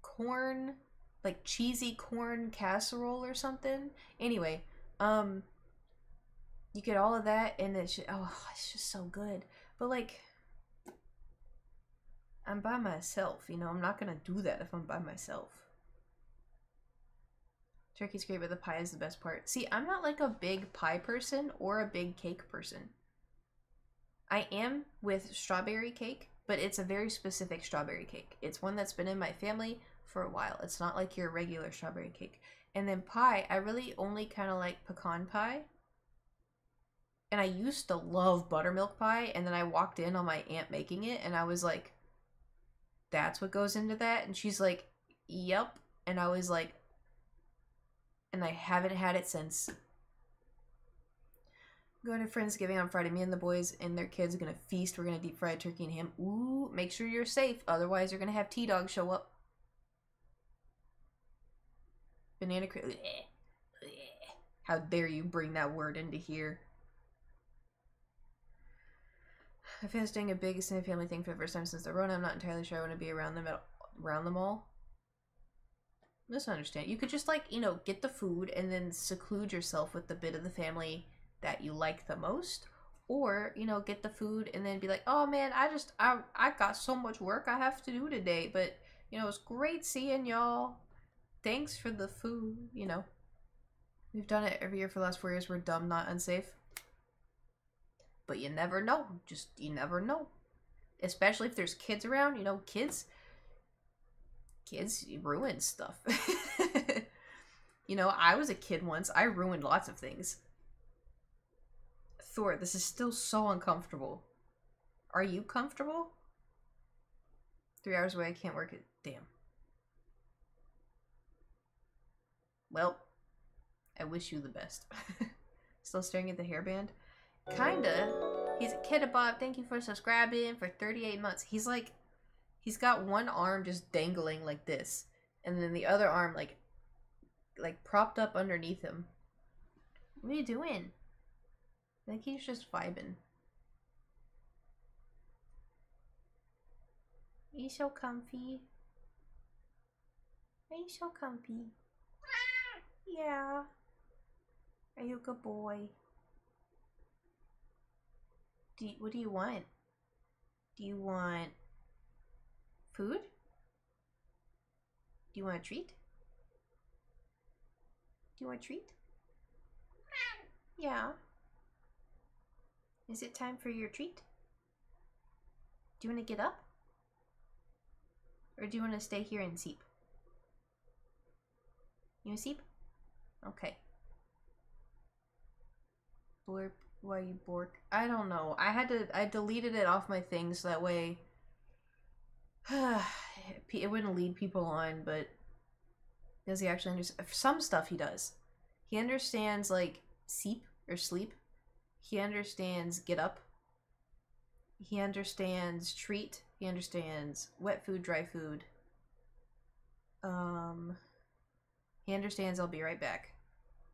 corn, like cheesy corn casserole or something. Anyway, you get all of that, and it's just so good. But like, I'm by myself, you know. I'm not gonna do that if I'm by myself. Turkey's great, but the pie is the best part. See, I'm not like a big pie person or a big cake person. I am with strawberry cake, but it's a very specific strawberry cake. It's one that's been in my family for a while. It's not like your regular strawberry cake. And then pie, I really only kind of like pecan pie. And I used to love buttermilk pie, and then I walked in on my aunt making it, and I was like, that's what goes into that? And she's like, yep. And I was like, and I haven't had it since. Going to Friendsgiving on Friday. Me and the boys and their kids are going to feast. We're going to deep fry turkey and ham. Ooh, make sure you're safe. Otherwise, you're going to have T-Dog show up. Banana cream. How dare you bring that word into here. I finished doing a big extended family thing for the first time since the Rona. I'm not entirely sure I want to be around them all. Just understand. You could just, like, you know, get the food and then seclude yourself with the bit of the family that you like the most. Or, you know, get the food and then be like, oh man, I got so much work I have to do today. But, you know, it's great seeing y'all. Thanks for the food, you know. We've done it every year for the last 4 years. We're dumb, not unsafe. But you never know. Just, you never know. Especially if there's kids around. You know, kids ruin stuff. You know, I was a kid once. I ruined lots of things. Thor, this is still so uncomfortable. Are you comfortable? 3 hours away, I can't work it. Damn. Well, I wish you the best. Still staring at the hairband? Kinda. He's a kid above. Thank you for subscribing for 38 months. He's like, he's got one arm just dangling like this, and then the other arm like propped up underneath him. What are you doing? I think he's just vibing. He's so comfy. Are you so comfy? Yeah. Are you a good boy? What do you want? Do you want food? Do you want a treat? Do you want a treat? Yeah. Is it time for your treat? Do you want to get up? Or do you want to stay here and sleep? You want to sleep? Okay. Blurp, why you bork? I don't know. I deleted it off my thing so that way it wouldn't lead people on, but does he actually understand? Some stuff he does. He understands, like, seep or sleep. He understands get up. He understands treat. He understands wet food, dry food. He understands I'll be right back.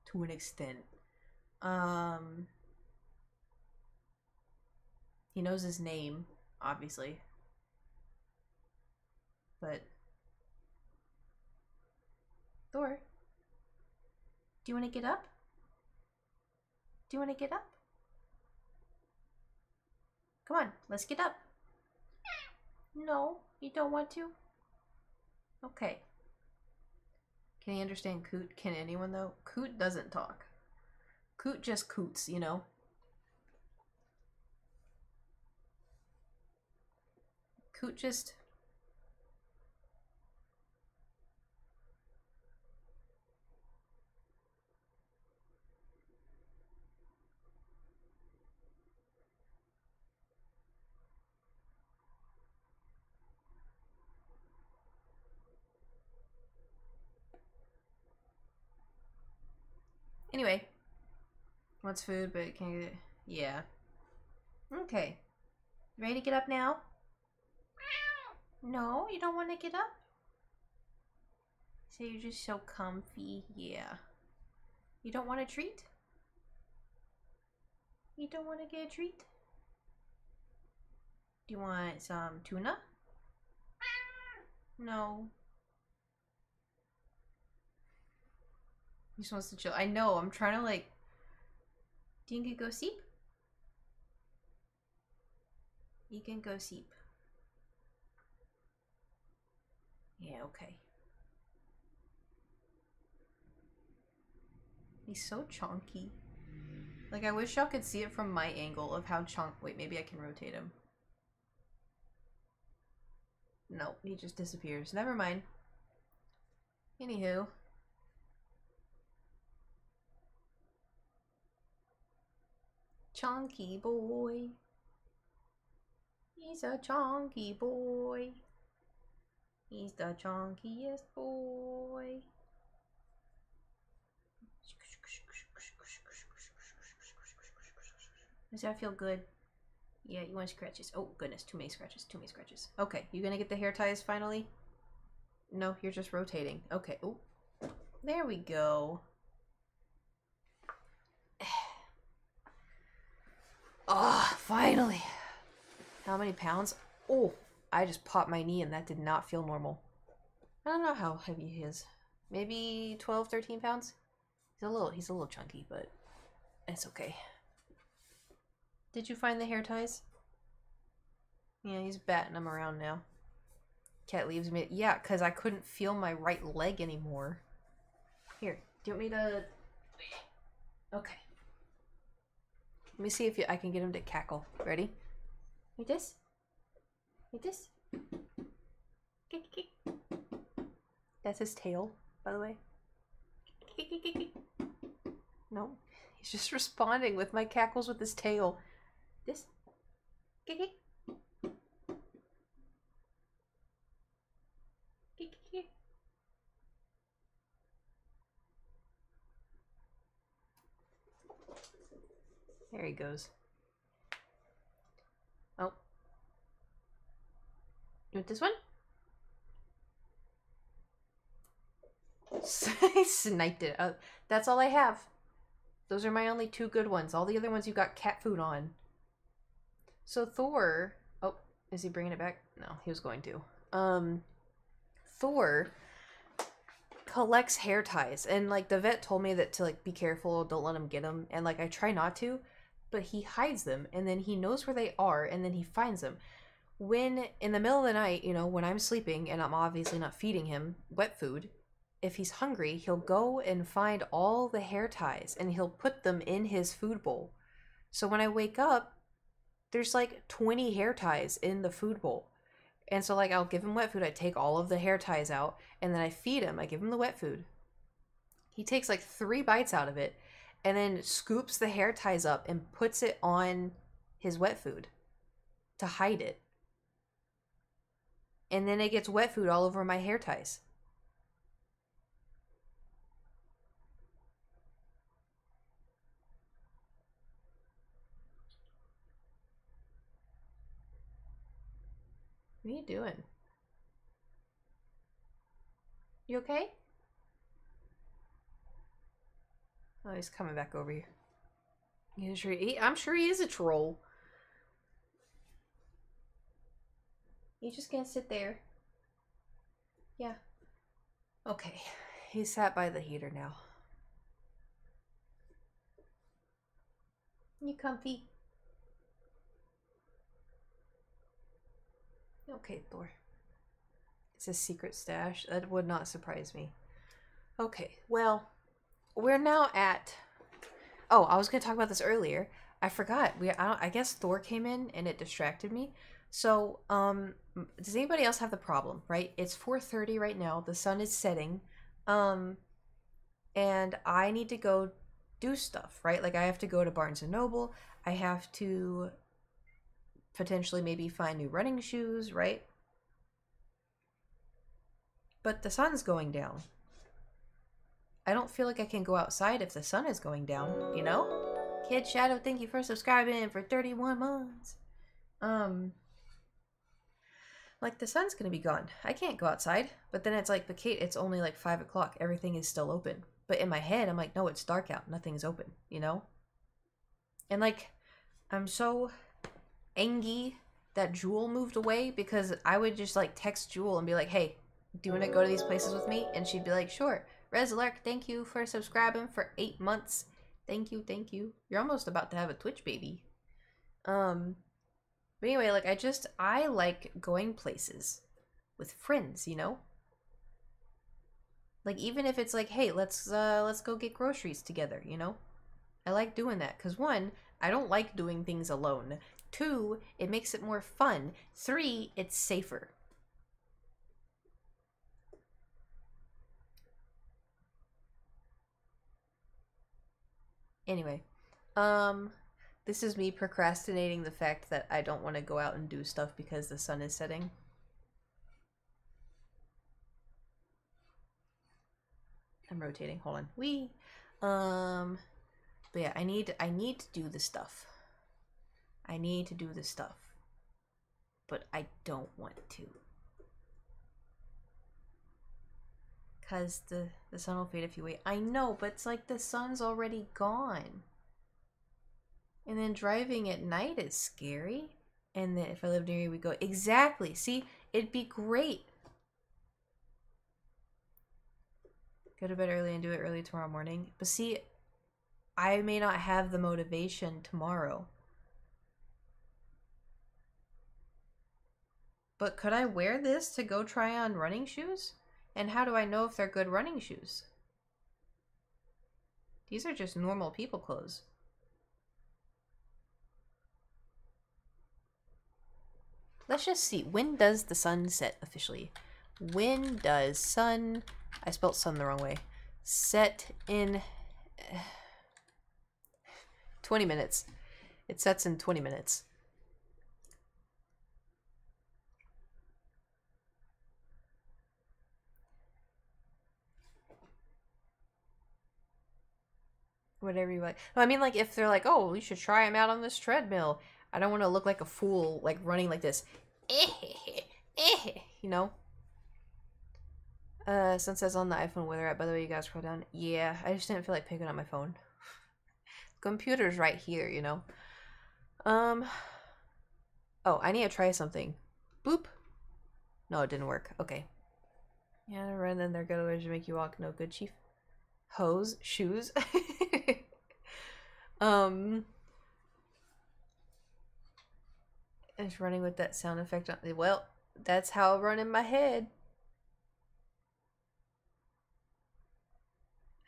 To an extent. He knows his name, obviously. But Thor, do you want to get up? Do you want to get up? Come on, let's get up. No, you don't want to? Okay. Can he understand Coot? Can anyone though? Coot doesn't talk. Coot just coots, you know? Coot just... Anyway. Wants food, but can't get it. Yeah. Okay. Ready to get up now? No, you don't want to get up? So you're just so comfy. Yeah. You don't want a treat? You don't want to get a treat? Do you want some tuna? No. He just wants to chill. I know, I'm trying to like... Do you can go sleep? You can go sleep. Yeah, okay. He's so chonky. Like, I wish y'all could see it from my angle of how wait, maybe I can rotate him. No, he just disappears. Never mind. Anywho. Chonky boy. He's a chonky boy. He's the chonkiest boy. Does that feel good? Yeah, you want scratches. Oh, goodness. Too many scratches. Too many scratches. Okay, you gonna get the hair ties finally? No, you're just rotating. Okay. Oh, there we go. Ah, oh, finally. How many pounds? Oh, I just popped my knee and that did not feel normal. I don't know how heavy he is. Maybe 12, 13 pounds? He's a little chunky, but it's okay. Did you find the hair ties? Yeah, he's batting them around now. Cat leaves me. Yeah, because I couldn't feel my right leg anymore. Here, do you want me to... Okay. Let me see if I can get him to cackle. Ready? Like this? Like this? That's his tail, by the way. No, he's just responding with my cackles with his tail. This? There he goes. Oh. You want this one? I sniped it. That's all I have. Those are my only two good ones. All the other ones you got cat food on. So Thor... Oh, is he bringing it back? No, he was going to. Thor collects hair ties. And, like, the vet told me that to, like, be careful. Don't let him get them. And, like, I try not to. But he hides them. And then he knows where they are. And then he finds them. When, in the middle of the night, you know, when I'm sleeping and I'm obviously not feeding him wet food... If he's hungry, he'll go and find all the hair ties and he'll put them in his food bowl. So when I wake up, there's like 20 hair ties in the food bowl. And so like I'll give him wet food, I take all of the hair ties out, and then I feed him, I give him the wet food. He takes like 3 bites out of it and then scoops the hair ties up and puts it on his wet food to hide it. And then it gets wet food all over my hair ties. What are you doing? You okay? Oh, he's coming back over here. I'm sure he is a troll. You just can't sit there. Yeah. Okay. He's sat by the heater now. You comfy? Okay, Thor. It's a secret stash. That would not surprise me. Okay, well, we're now at... Oh, I was going to talk about this earlier. I forgot. I guess Thor came in and it distracted me. So, does anybody else have the problem, right? It's 4:30 right now. The sun is setting. And I need to go do stuff, right? Like, I have to go to Barnes & Noble. I have to potentially maybe find new running shoes, right? But the sun's going down. I don't feel like I can go outside if the sun is going down, you know? Kid Shadow, thank you for subscribing for 31 months. Like, the sun's gonna be gone. I can't go outside. But then it's like, but Kate, it's only like 5 o'clock. Everything is still open. But in my head, I'm like, no, it's dark out. Nothing's open, you know? And like, I'm so angry that Jewel moved away because I would just like text Jewel and be like, hey, do you want to go to these places with me? And she'd be like, sure. Reslark, thank you for subscribing for 8 months. Thank you, thank you. You're almost about to have a Twitch baby. But anyway, like, I like going places with friends, you know? Like, even if it's like, hey, let's go get groceries together, you know? I like doing that, because 1, I don't like doing things alone. 2, it makes it more fun. 3, it's safer. Anyway, this is me procrastinating the fact that I don't want to go out and do stuff because the sun is setting. I'm rotating. Hold on. But yeah, I need to do the stuff. I need to do the stuff. But I don't want to. Cause the sun will fade if you wait. I know, but it's like the sun's already gone. And then driving at night is scary. And then if I live near you, we go, exactly. See, it'd be great. Go to bed early and do it early tomorrow morning. But see, I may not have the motivation tomorrow. But could I wear this to go try on running shoes? And how do I know if they're good running shoes? These are just normal people clothes. Let's just see. When does the sun set officially? When does sun... I spelled sun the wrong way. Set in... 20 minutes. It sets in 20 minutes. Whatever you like. No, I mean, like, if they're like, oh, you should try them out on this treadmill. I don't want to look like a fool, like, running like this. You know? Sun says on the iPhone where they're at. By the way, you guys scroll down. Yeah, I just didn't feel like picking up my phone. Computer's right here, you know? Oh, I need to try something. Boop. No, it didn't work. Okay. Yeah, right then they're good ways to make you walk. No good, chief. Hose. Shoes. It's running with that sound effect on. Well, that's how I run in my head.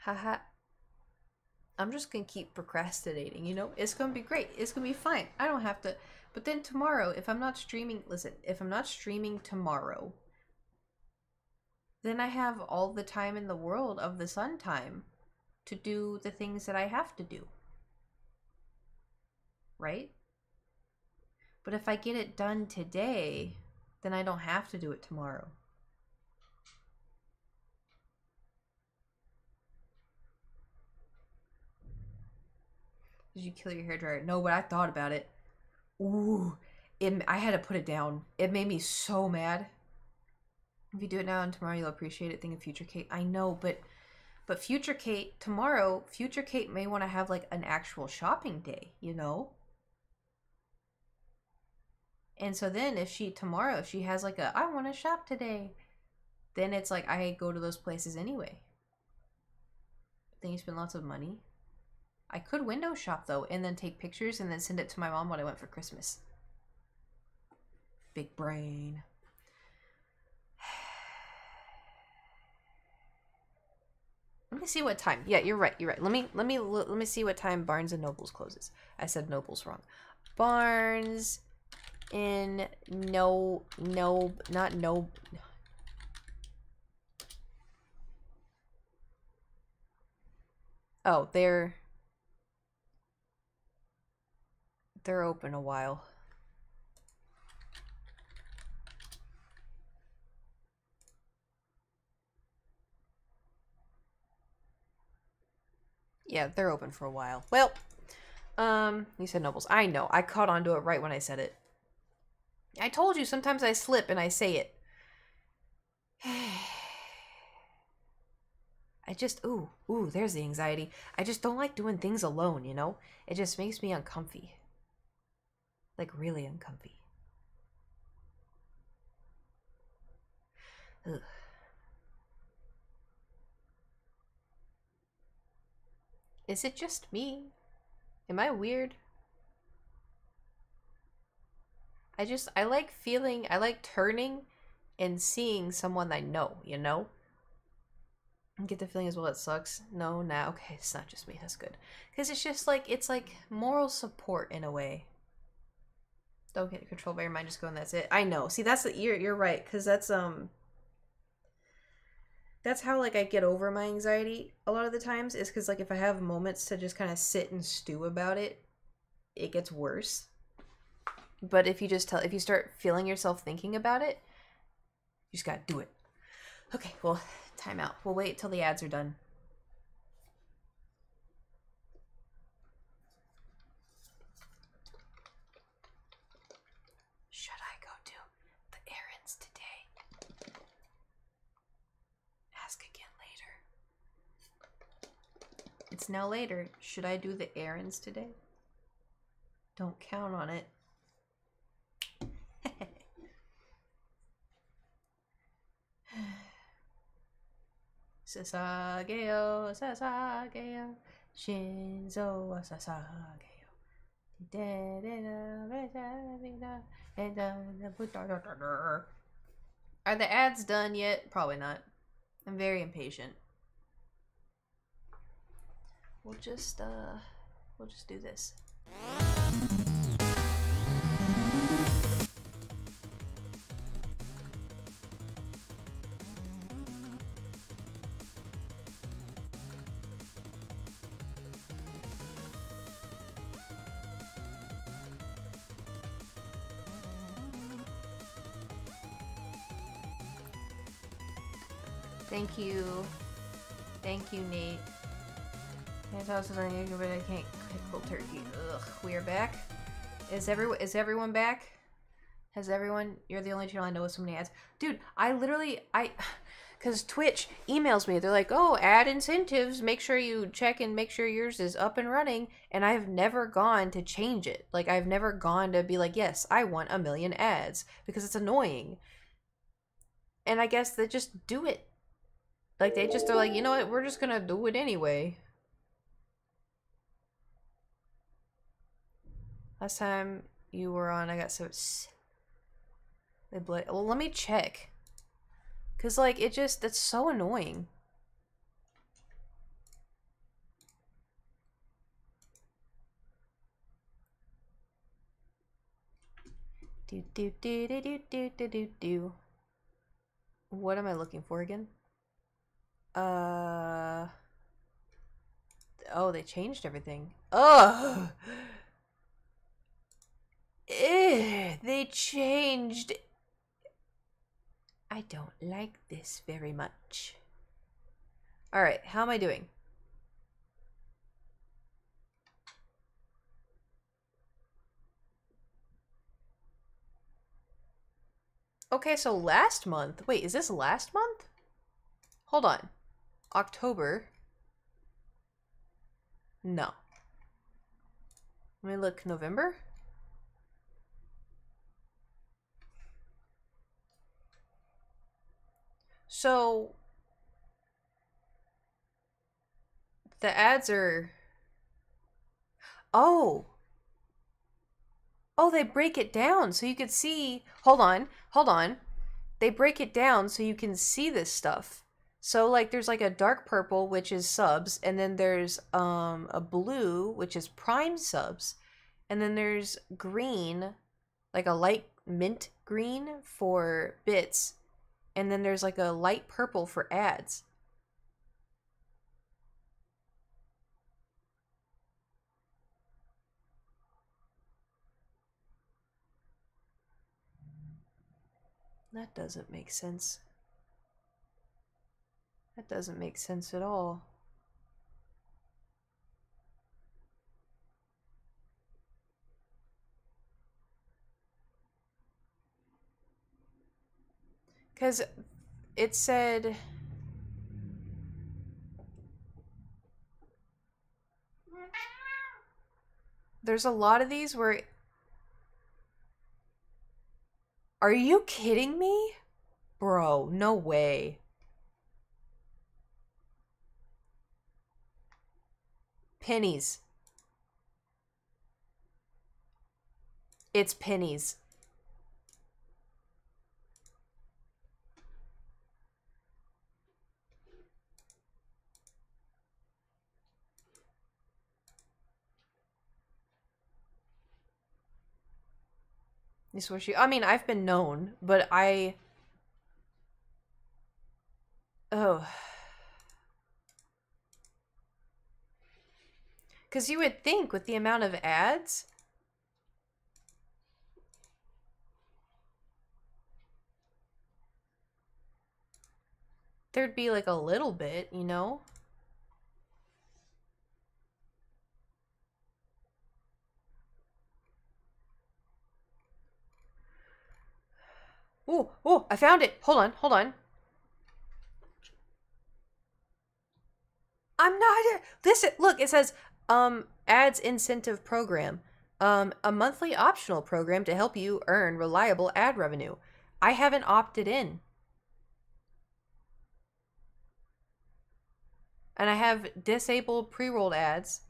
Haha. I'm just gonna keep procrastinating, you know? It's gonna be great. It's gonna be fine. I don't have to. But then tomorrow, if I'm not streaming, listen, if I'm not streaming tomorrow, then I have all the time in the world of the sun time to do the things that I have to do. Right? But if I get it done today, then I don't have to do it tomorrow. Did you kill your hairdryer? No, but I thought about it. Ooh, I had to put it down. It made me so mad. If you do it now and tomorrow, you'll appreciate it. Think of future Kate. I know, but future Kate, tomorrow, future Kate may want to have like an actual shopping day, you know? And so then if she has like I want to shop today, then it's like I go to those places anyway. Then you spend lots of money. I could window shop though, and then take pictures and then send it to my mom when I went for Christmas. Big brain. Let me see what time. Yeah, you're right. You're right. Let me see what time Barnes and Nobles closes. I said Nobles wrong. Barnes in not no. Oh, they're open a while. Yeah, they're open for a while. Well, you said Nobles. I know. I caught on to it right when I said it. I told you sometimes I slip and I say it. I just, ooh, there's the anxiety. I just don't like doing things alone, you know? It just makes me uncomfy. Like, really uncomfy. Ugh. Is it just me? Am I weird? I like turning and seeing someone I know, you know? I get the feeling as well it sucks. No, nah, okay, it's not just me, that's good. Because it's just like, it's like moral support in a way. Don't get controlled by your mind, just go and that's it. I know. See, that's the, you're right, because that's how like I get over my anxiety a lot of the times is because like if I have moments to just kind of sit and stew about it, it gets worse. But if you start feeling yourself thinking about it, you just gotta do it. Okay, well, time out. We'll wait till the ads are done. Should I go do the errands today? Ask again later. It's now later. Should I do the errands today? Don't count on it. Sasageo, Sasageo, Shinzo wa Sasageo. Are the ads done yet? Probably not. I'm very impatient. We'll just do this. Thank you. Thank you, Nate. My house is unusual, but I can't cook cold turkey. Ugh, we are back. Is everyone back? Has everyone? You're the only channel I know with so many ads. Dude, because Twitch emails me. They're like, oh, ad incentives. Make sure you check and make sure yours is up and running. And I've never gone to change it. Like, I've never gone to be like, yes, I want 1 million ads. Because it's annoying. And I guess they just do it. Like, they're like, you know what? We're just gonna do it anyway. Last time you were on, I got so... Well, let me check. Because, like, that's so annoying. Do. What am I looking for again? Oh, they changed everything. Ugh! They changed... I don't like this very much. Alright, how am I doing? Okay, so last month... Wait, is this last month? Hold on. October. No. Let me look. November? So... the ads are... Oh! Oh, they break it down so you could see... Hold on. They break it down so you can see this stuff. So, like, there's, like, a dark purple, which is subs, and then there's, a blue, which is prime subs, and then there's green, like a light mint green for bits, and then there's, like, a light purple for ads. That doesn't make sense. That doesn't make sense at all. Because it said... There's a lot of these where... Are you kidding me? Bro, no way. Pennies. It's pennies. This was she. I mean, I've been known, but I... Oh. Because you would think with the amount of ads... There'd be like a little bit, you know? Oh, oh, I found it. Hold on, hold on. I'm not... Listen, look, it says, ads incentive program. A monthly optional program to help you earn reliable ad revenue. I haven't opted in. And I have disabled pre-rolled ads.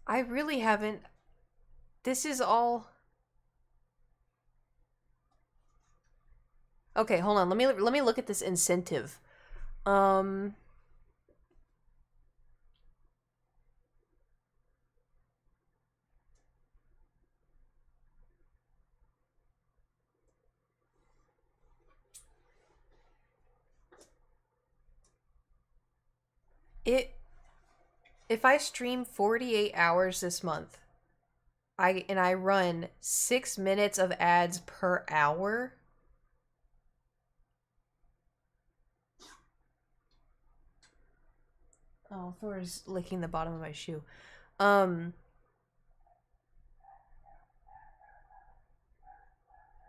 I really haven't. This is all... Okay, hold on. Let me look at this incentive. If I stream 48 hours this month, I run 6 minutes of ads per hour. Oh, Thor's licking the bottom of my shoe. I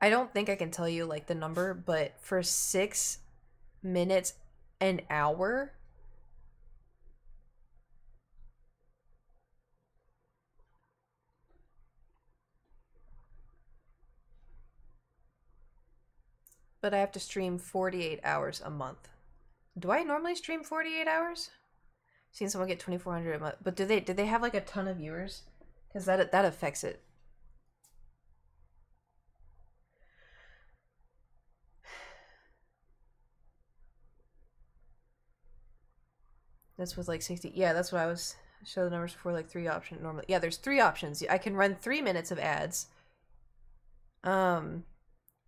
don't think I can tell you like the number, but for 6 minutes an hour, but I have to stream 48 hours a month. Do I normally stream 48 hours? Seen someone get 2,400 a month, but did they have like a ton of viewers? Because that affects it. That's with like 60. Yeah, that's what I was show the numbers before, like 3 options normally. Yeah, there's 3 options. I can run 3 minutes of ads.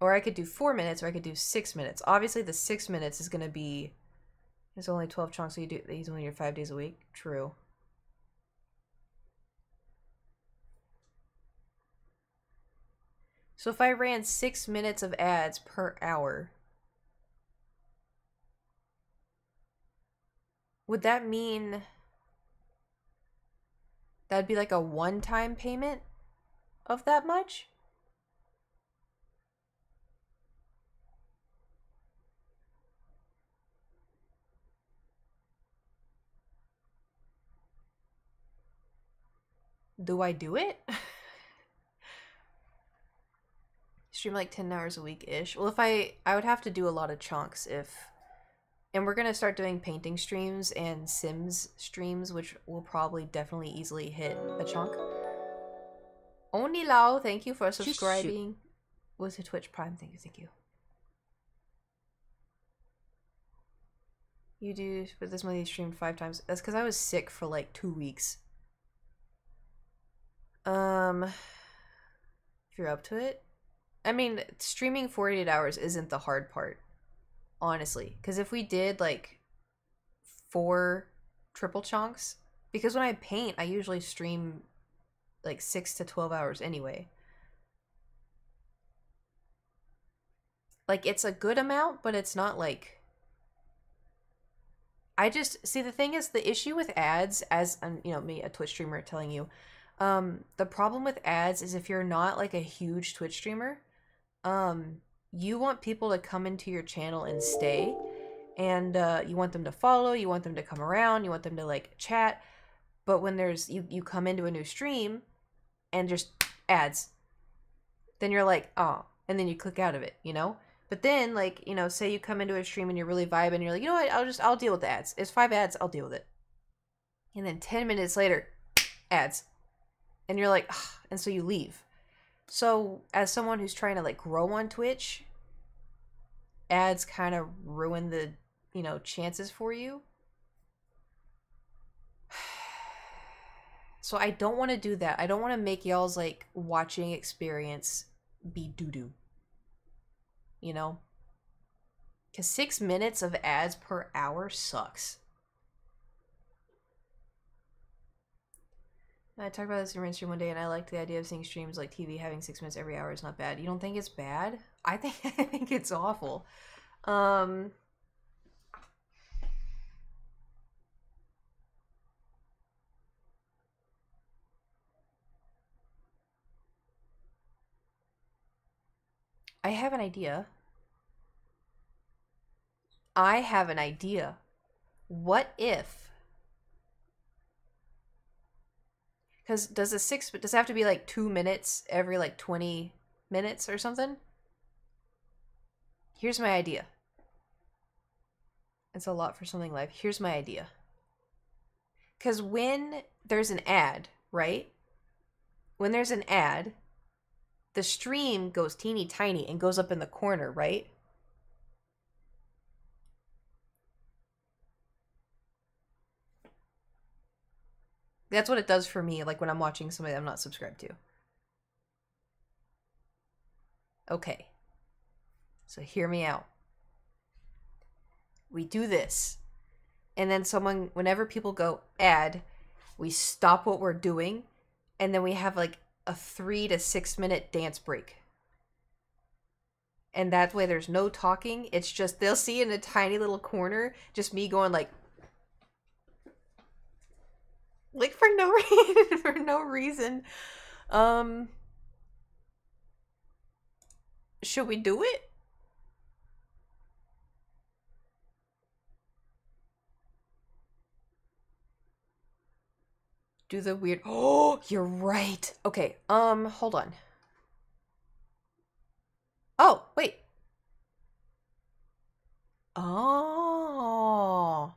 Or I could do 4 minutes, or I could do 6 minutes. Obviously, the 6 minutes is gonna be... There's only 12 chunks, so he's only here 5 days a week. True. So if I ran 6 minutes of ads per hour, would that mean that'd be like a one-time payment of that much? Do I do it? Stream like 10 hours a week-ish. Well, if I would have to do a lot of chunks if... And we're going to start doing painting streams and Sims streams, which will probably definitely easily hit a chunk. Oni Lao, thank you for subscribing. Was it Twitch Prime? Thank you, thank you. You do, but this month you streamed 5 times. That's because I was sick for like 2 weeks. If you're up to it. I mean, streaming 48 hours isn't the hard part, honestly. Because if we did like 4 triple chunks, because when I paint, I usually stream like 6 to 12 hours anyway. Like, it's a good amount, but it's not like... I just... See, the thing is, the issue with ads, as, you know, me, a Twitch streamer, telling you, the problem with ads is if you're not, like, a huge Twitch streamer, you want people to come into your channel and stay, and, you want them to follow, you want them to come around, you want them to, like, chat, but when there's... You come into a new stream, and just ads, then you're like, oh, and then you click out of it, you know? But then, like, you know, say you come into a stream and you're really vibing, and you're like, you know what, I'll deal with the ads. It's 5 ads, I'll deal with it. And then 10 minutes later, ads. And you're like, ugh, and so you leave. So, as someone who's trying to, like, grow on Twitch, ads kind of ruin the, you know, chances for you. So I don't want to do that. I don't want to make y'all's, like, watching experience be doo-doo. You know? Because 6 minutes of ads per hour sucks. I talked about this in mainstream one day, and I liked the idea of seeing streams like TV having 6 minutes every hour is not bad. You don't think it's bad? I think it's awful. I have an idea. What if... Because does it have to be like 2 minutes every like 20 minutes or something? Here's my idea. It's a lot for something live. Here's my idea. Because when there's an ad, right? When there's an ad, the stream goes teeny tiny and goes up in the corner, right? That's what it does for me, like when I'm watching somebody I'm not subscribed to. Okay. So hear me out. We do this. And then whenever people go ad, we stop what we're doing, and then we have like a 3 to 6 minute dance break. And that way there's no talking. It's just, they'll see in a tiny little corner, just me going like for no reason, for no reason. Should we do it? Do the weird... Oh, you're right. Okay, hold on. Oh, wait. Oh.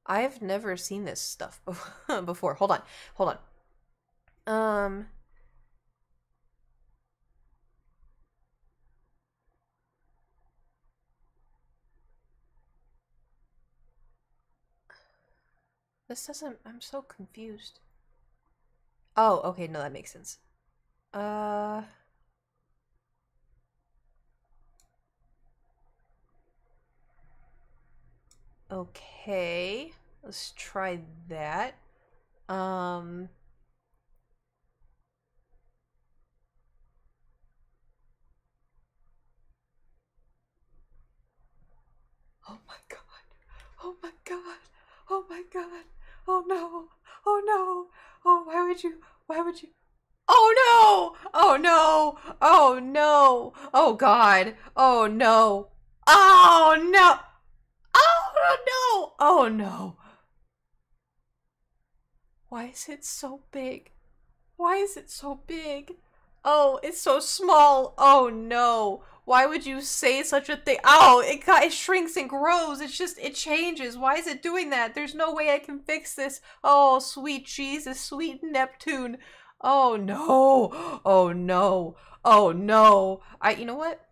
I've never seen this stuff before. Hold on. Hold on. This doesn't... I'm so confused. Oh, okay, no, that makes sense. Okay. Let's try that. Oh my god. Oh my god. Oh my god. Oh no. Oh no. Oh, why would you? Oh no! Oh no! Oh no! Oh god! Oh no! Oh no! Oh no! Oh no! Why is it so big? Why is it so big? Oh, it's so small. Oh no. Why would you say such a thing? Oh, it shrinks and grows. It's just, it changes. Why is it doing that? There's no way I can fix this. Oh, sweet Jesus, sweet Neptune. Oh no. Oh no. Oh no. You know what?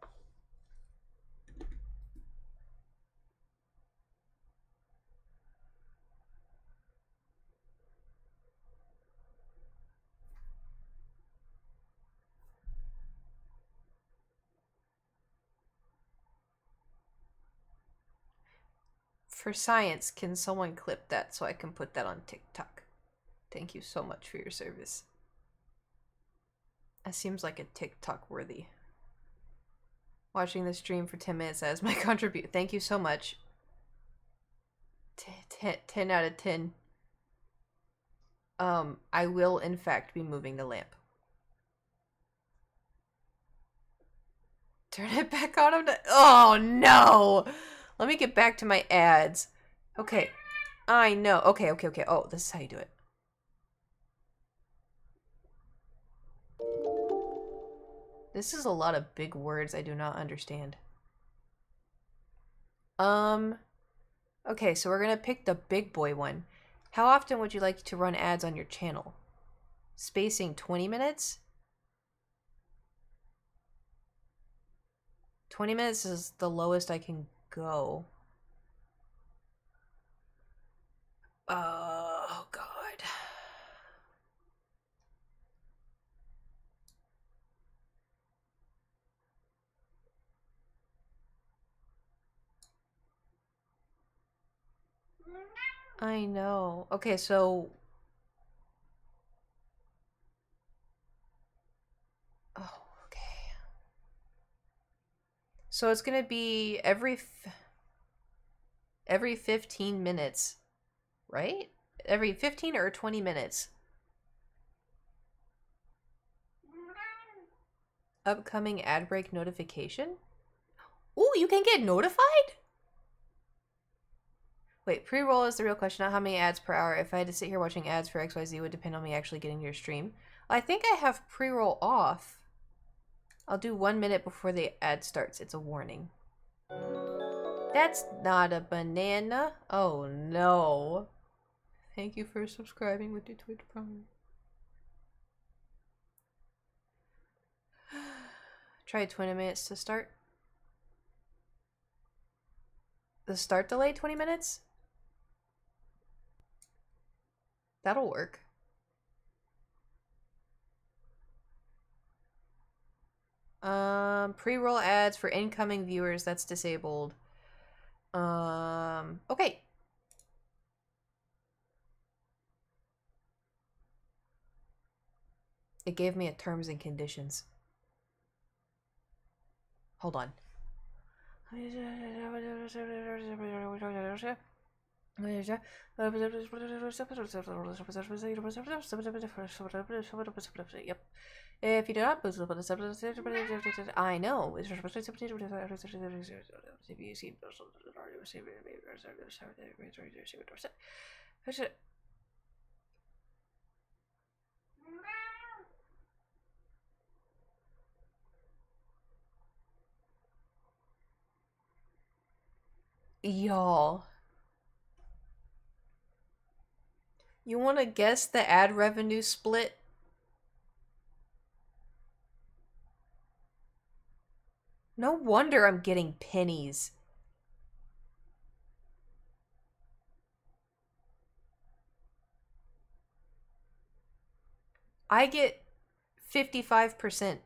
For science, can someone clip that so I can put that on TikTok? Thank you so much for your service. That seems like a TikTok worthy. Watching the stream for 10 minutes as my contribute. Thank you so much. 10 out of 10. I will in fact be moving the lamp. Turn it back on. Oh no! Let me get back to my ads. Okay. I know. Okay. Oh, this is how you do it. This is a lot of big words I do not understand. Okay, so we're gonna pick the big boy one. How often would you like to run ads on your channel? Spacing 20 minutes? 20 minutes is the lowest I can go. Oh, God. I know. Okay, so... Oh, okay. So it's gonna be every 15 minutes, right? Every 15 or 20 minutes. Upcoming ad break notification? Ooh, you can get notified? Wait, pre-roll is the real question, not how many ads per hour. If I had to sit here watching ads for XYZ, it would depend on me actually getting your stream. I think I have pre-roll off. I'll do 1 minute before the ad starts. It's a warning. That's not a banana. Oh no. Thank you for subscribing with your Twitch Prime. Try 20 minutes to start. The start delay 20 minutes? That'll work. Pre-roll ads for incoming viewers, that's disabled. Okay. It gave me a terms and conditions. Hold on. Yep. If you do not, I know. Y'all. You want to guess the ad revenue split? No wonder I'm getting pennies. I get 55%.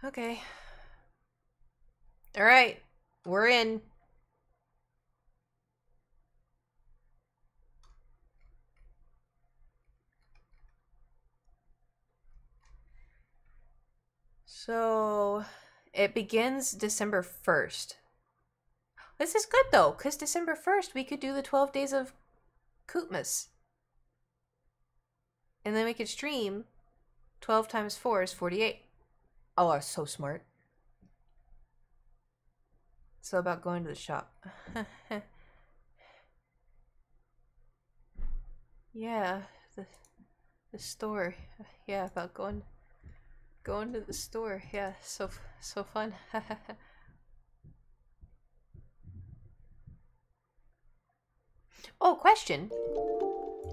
Okay. All right. We're in. So, it begins December 1st. This is good though, because December 1st we could do the 12 days of Kootmas. And then we could stream 12 times 4 is 48. Oh, I was so smart. So about going to the shop. Yeah, the store. Yeah, about going to the store. Yeah, so fun. Oh, question.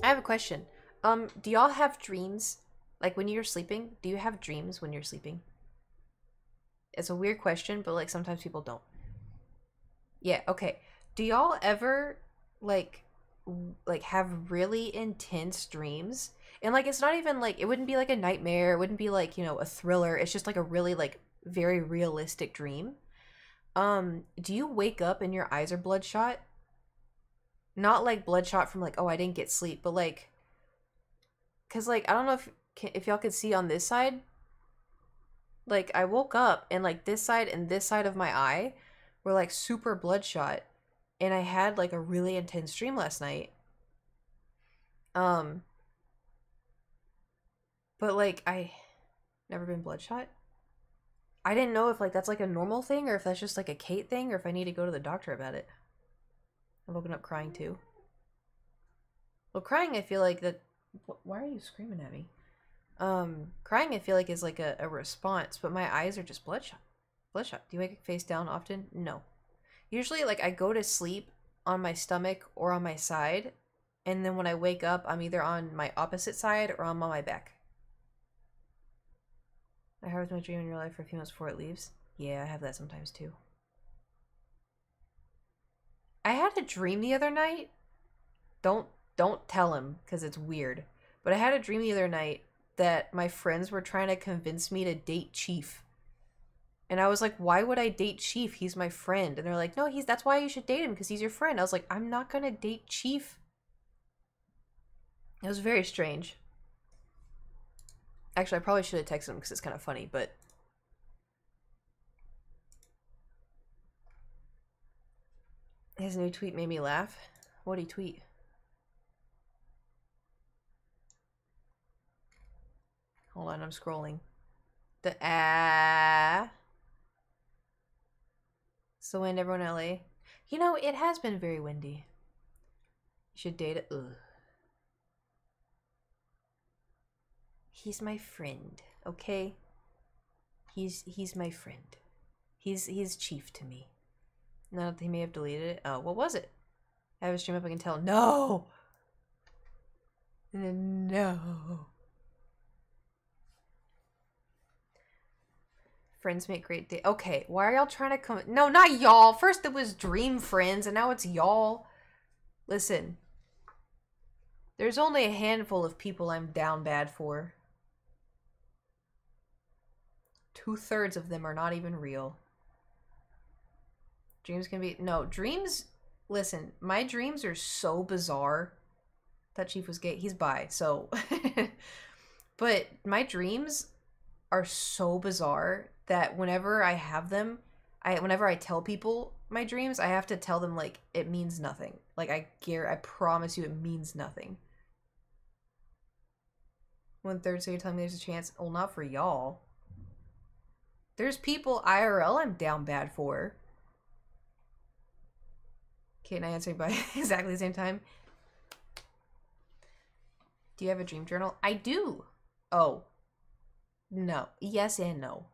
I have a question. Do y'all have dreams? Like when you're sleeping, do you have dreams when you're sleeping? It's a weird question, but like sometimes people don't. Yeah, okay. Do y'all ever like have really intense dreams. And like it's not even like, it wouldn't be like a nightmare, it wouldn't be like, you know, a thriller. It's just like a really like very realistic dream. Do you wake up and your eyes are bloodshot? Not like bloodshot from like, oh, I didn't get sleep, but like, cuz like I don't know if y'all could see on this side. Like I woke up and like this side and this side of my eye were like super bloodshot, and I had like a really intense dream last night. But like I never been bloodshot. I didn't know if like that's like a normal thing or if that's just like a Kate thing or if I need to go to the doctor about it. I'm woken up crying too. Well, crying I feel like that. Why are you screaming at me? Crying I feel like is like a response, but my eyes are just bloodshot. Bloodshot. Do you wake face down often? No. Usually like I go to sleep on my stomach or on my side, and then when I wake up I'm either on my opposite side or I'm on my back. I have my dream in your life for a few months before it leaves. Yeah, I have that sometimes too. I had a dream the other night. Don't tell him because it's weird. But I had a dream the other night that my friends were trying to convince me to date Chief. And I was like, why would I date Chief? He's my friend. And they're like, no, that's why you should date him, because he's your friend. I was like, I'm not gonna date Chief. It was very strange. Actually, I probably should have texted him because it's kind of funny, but... His new tweet made me laugh. What'd he tweet? Hold on, I'm scrolling. So wind, everyone in LA. You know, it has been very windy. You should date it. Ugh. He's my friend, okay? He's my friend. He's Chief to me. No, he may have deleted it. Oh, what was it? I have a stream up, I can tell. No! No. Friends make great day. Okay, why are y'all trying to come? No, not y'all. First it was dream friends, and now it's y'all. Listen. There's only a handful of people I'm down bad for. 2/3 of them are not even real. Dreams can be... No, dreams... Listen, my dreams are so bizarre. That Chief was gay. He's bi, so... But my dreams are so bizarre that whenever I have them, whenever I tell people my dreams, I have to tell them, like, it means nothing. Like, I promise you it means nothing. 1/3, so you're telling me there's a chance? Well, not for y'all. There's people IRL I'm down bad for. Kate and I answering by exactly the same time. Do you have a dream journal? I do. Oh. No. Yes and no.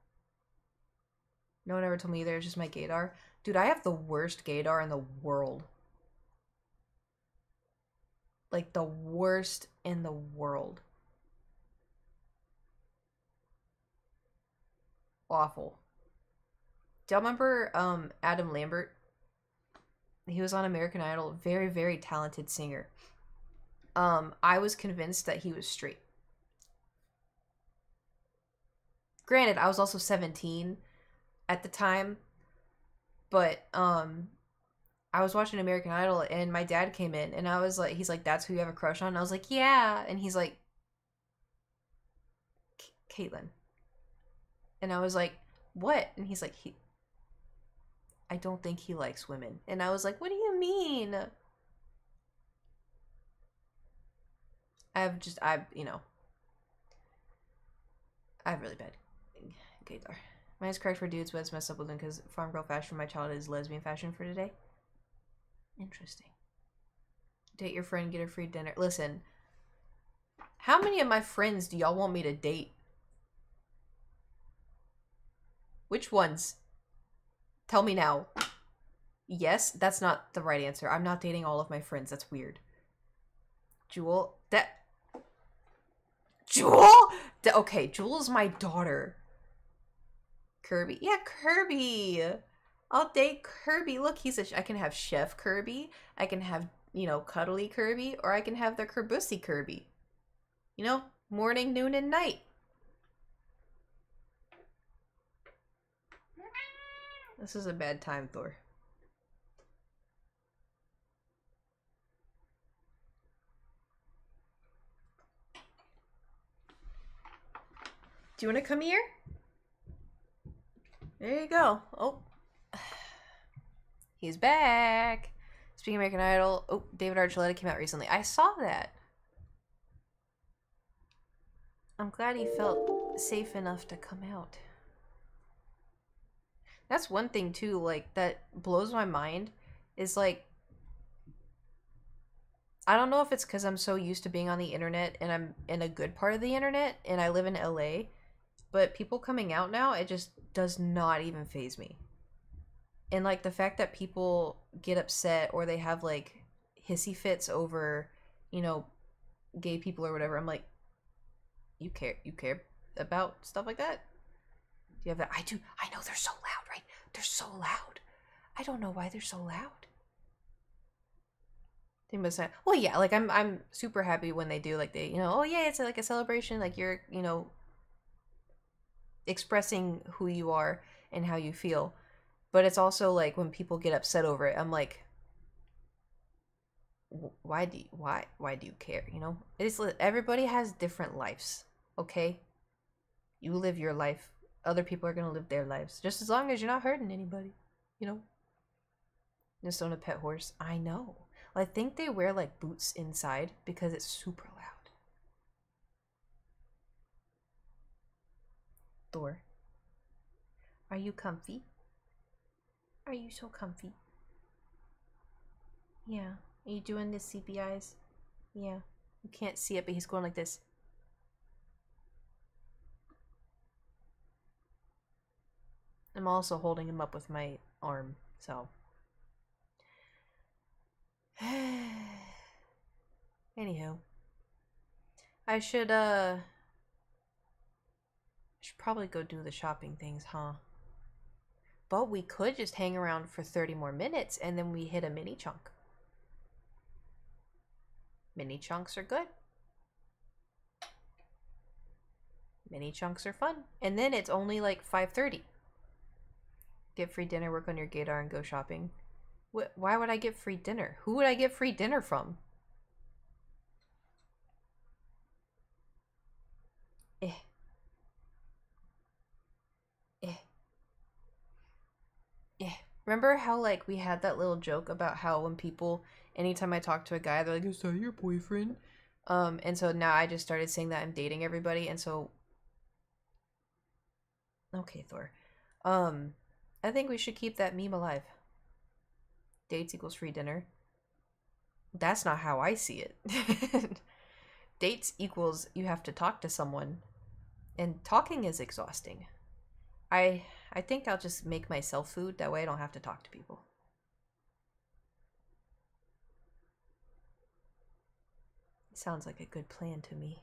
No one ever told me either. It's just my gaydar. Dude, I have the worst gaydar in the world. Like, the worst in the world. Awful. Do y'all remember Adam Lambert? He was on American Idol. Very, very talented singer. I was convinced that he was straight. Granted, I was also 17 at the time. But I was watching American Idol and my dad came in and I was like, he's like, that's who you have a crush on? And I was like, yeah. And he's like, Caitlyn. And I was like, what? And he's like, I don't think he likes women. And I was like, what do you mean? You know, I have really bad gaydar. Mine is correct for dudes, but it's messed up with them because farm girl fashion from my childhood is lesbian fashion for today. Interesting. Date your friend, get a free dinner. Listen, how many of my friends do y'all want me to date? Which ones? Tell me now. Yes, that's not the right answer. I'm not dating all of my friends. That's weird. Jewel? Jewel? Okay, Jewel's my daughter. Kirby. Yeah, Kirby. I'll date Kirby. Look, I can have Chef Kirby. I can have you know, cuddly Kirby, or I can have the Kerbussy Kirby. You know, morning, noon, and night. This is a bad time, Thor. Do you want to come here? There you go. Oh. He's back. Speaking of American Idol, oh, David Archuleta came out recently. I saw that. I'm glad he felt safe enough to come out. That's one thing too, like, that blows my mind, is like, I don't know if it's because I'm so used to being on the internet and I'm in a good part of the internet and I live in LA, but people coming out now, it just does not even faze me. And like the fact that people get upset or they have like hissy fits over, you know, gay people or whatever, I'm like, you care about stuff like that? Do you have that? I do. I know they're so loud, right? They're so loud. I don't know why they're so loud. They must have, well, yeah, like I'm super happy when they do, like, they, you know, oh yeah, it's like a celebration, like you're, you know, expressing who you are and how you feel. But it's also like when people get upset over it, I'm like, why do you care? You know, it's, everybody has different lives. Okay, you live your life. Other people are gonna live their lives, just as long as you're not hurting anybody. You know. Just own a pet horse. I know. Well, I think they wear like boots inside because it's super loud. Thor, are you comfy? Are you so comfy? Yeah. Are you doing this sleepy eyes? Yeah. You can't see it, but he's going like this. I'm also holding him up with my arm, so. Anywho. I should probably go do the shopping things, huh? But we could just hang around for 30 more minutes and then we hit a mini chunk. Mini chunks are good. Mini chunks are fun. And then it's only like 5:30. Get free dinner, work on your gaydar, and go shopping. Why would I get free dinner? Who would I get free dinner from? Eh. Eh. Eh. Remember how, like, we had that little joke about how when people, anytime I talk to a guy, they're like, is that your boyfriend? And so now I just started saying that I'm dating everybody, and so... Okay, Thor. I think we should keep that meme alive. Dates equals free dinner. That's not how I see it. Dates equals you have to talk to someone. And talking is exhausting. I think I'll just make myself food. That way I don't have to talk to people. Sounds like a good plan to me.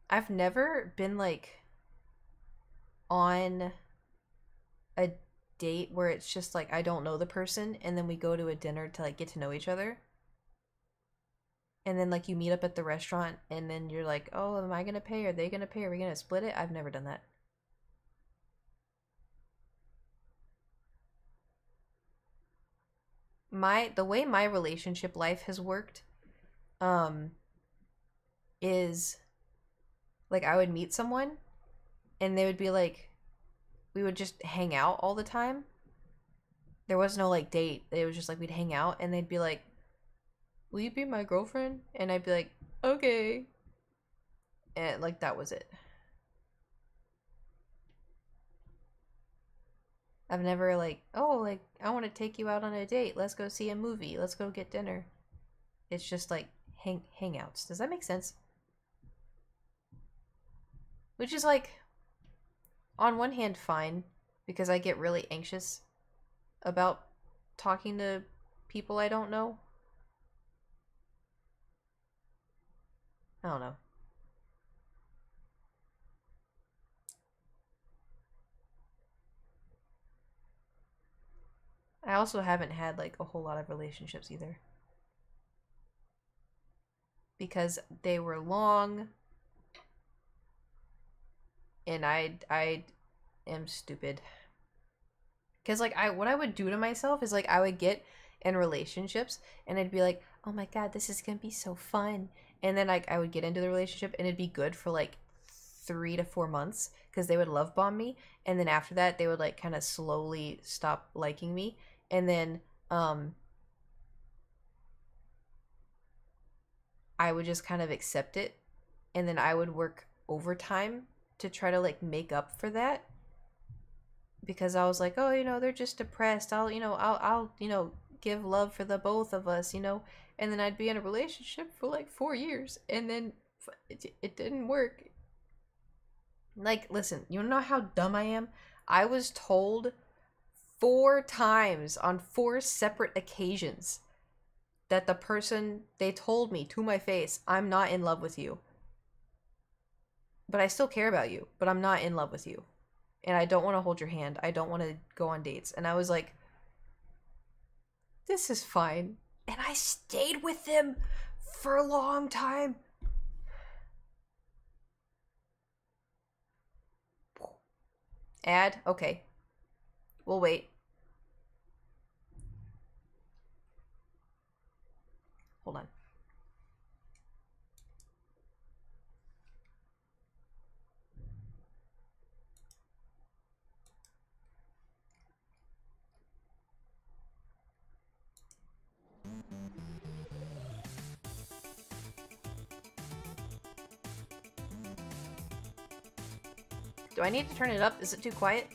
I've never been like on a date where it's just like I don't know the person and then we go to a dinner to like get to know each other. And then like you meet up at the restaurant and then you're like, oh, am I gonna pay? Are they gonna pay? Are we gonna split it? I've never done that. The way my relationship life has worked is like I would meet someone and they would be like, we would just hang out all the time. There was no like date. It was just like we'd hang out and they'd be like, will you be my girlfriend? And I'd be like, okay. And like that was it. I've never like, oh, like I want to take you out on a date. Let's go see a movie. Let's go get dinner. It's just like hangouts. Does that make sense? Which is like, on one hand, fine, because I get really anxious about talking to people I don't know. I don't know. I I also haven't had like a whole lot of relationships either. Because they were long and I am stupid. Cuz like what I would do to myself is like I would get in relationships and I'd be like, "Oh my god, this is going to be so fun." And then like I would get into the relationship and it'd be good for like 3 to 4 months because they would love bomb me, and then after that they would like kind of slowly stop liking me, and then I would just kind of accept it, and then I would work overtime to try to like make up for that because I was like, oh, they're just depressed. I'll give love for the both of us, and then I'd be in a relationship for like 4 years, and then it didn't work. Like, listen, you know how dumb I am? I was told 4 times on 4 separate occasions that the person, they told me to my face, I'm not in love with you. But I still care about you, but I'm not in love with you. And I don't want to hold your hand. I don't want to go on dates. And I was like, this is fine. And I stayed with them for a long time. Ad? Okay. We'll wait. Hold on. Do I need to turn it up? Is it too quiet?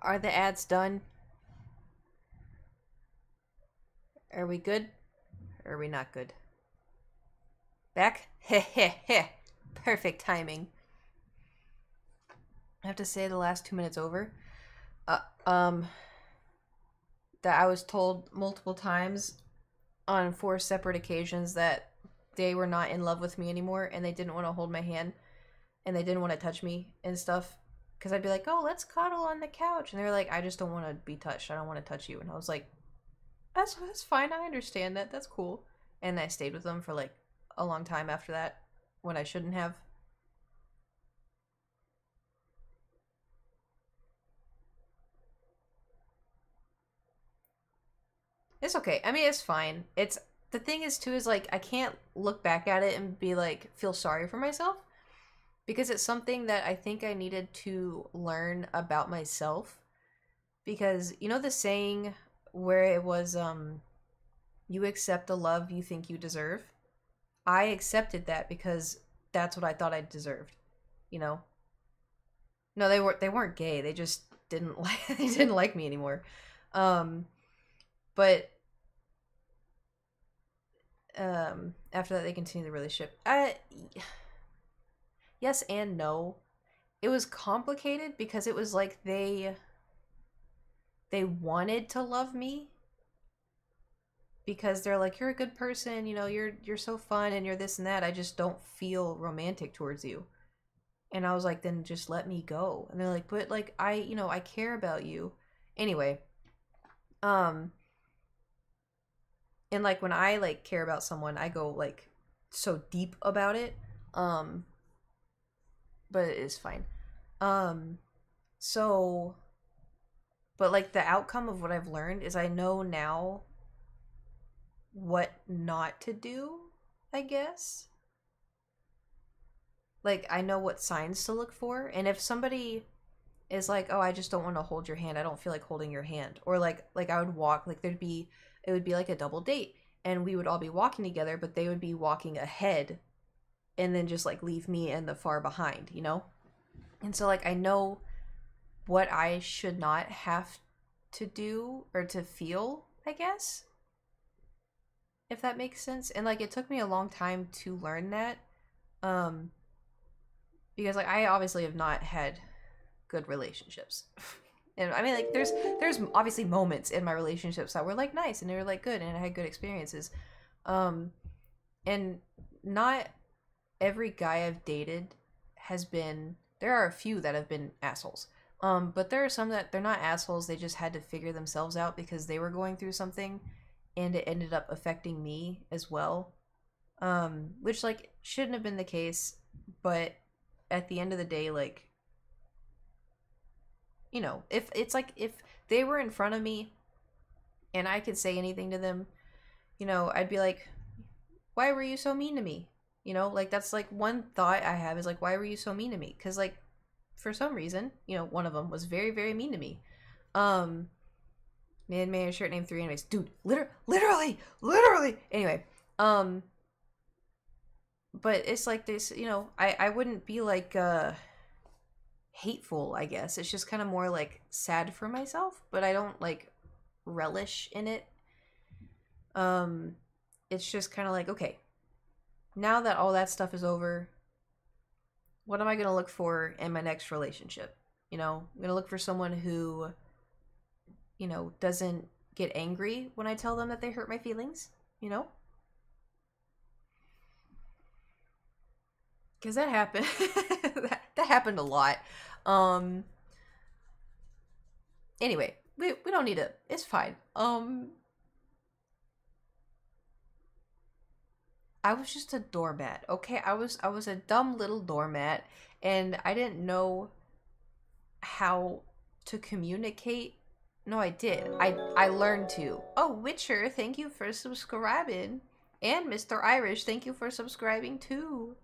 Are the ads done? Are we good? Or are we not good? Back? Heh heh heh. Perfect timing. I have to say the last 2 minutes over. That I was told multiple times on 4 separate occasions that they were not in love with me anymore and they didn't want to hold my hand and they didn't want to touch me and stuff. Because I'd be like, oh, let's cuddle on the couch. And they were like, I just don't want to be touched. I don't want to touch you. And I was like, that's fine. I understand that. That's cool. And I stayed with them for like a long time after that when I shouldn't have. It's okay. I mean, it's fine. It's the thing is too is like I can't look back at it and be like feel sorry for myself because it's something that I think I needed to learn about myself. Because you know the saying where it was you accept the love you think you deserve? I accepted that because that's what I thought I deserved, you know? No, they weren't gay. They just didn't like they didn't like me anymore. But after that they continued the relationship. Yes and no. It was complicated because it was like they wanted to love me because they're like, you're a good person, you're so fun and you're this and that. I just don't feel romantic towards you. And I was like, then just let me go. And they're like, but like I care about you. Anyway, And like when I like care about someone, I go like so deep about it. But it is fine. So but like the outcome of what I've learned is I know now what not to do, I guess. Like I know what signs to look for, and if somebody is like, "Oh, I just don't want to hold your hand. I don't feel like holding your hand." Or like I would walk, like it would be like a double date and we would all be walking together, but they would be walking ahead and then just like leave me in the far behind, you know? And so like I know what I should not have to do or to feel, I guess. If that makes sense. And like it took me a long time to learn that. Because like I obviously have not had good relationships. And I mean like there's obviously moments in my relationships that were like nice and they were like good and I had good experiences. And not every guy I've dated has been, there are a few that have been assholes. But there are some that they're not assholes, they just had to figure themselves out because they were going through something and it ended up affecting me as well. Which like shouldn't have been the case, but at the end of the day, like, you know, if it's like if they were in front of me and I could say anything to them, you know, I'd be like, why were you so mean to me? You know, like that's like one thought I have is like, why were you so mean to me? Because like for some reason, you know, one of them was very, very mean to me. Man made a shirt named 3 anyways. Dude, literally. Anyway, but it's like this, you know, I wouldn't be like hateful, I guess. It's just kind of more like sad for myself, but I don't like relish in it. It's just kind of like, okay, now that all that stuff is over, what am I going to look for in my next relationship? You know, I'm going to look for someone who, you know, doesn't get angry when I tell them that they hurt my feelings, you know? Because that happened. that happened a lot. Anyway, we don't need to, it's fine. I was just a doormat, okay? I was a dumb little doormat and I didn't know how to communicate. No, I did. I learned to. Oh, Witcher, thank you for subscribing. And Mr. Irish, thank you for subscribing too.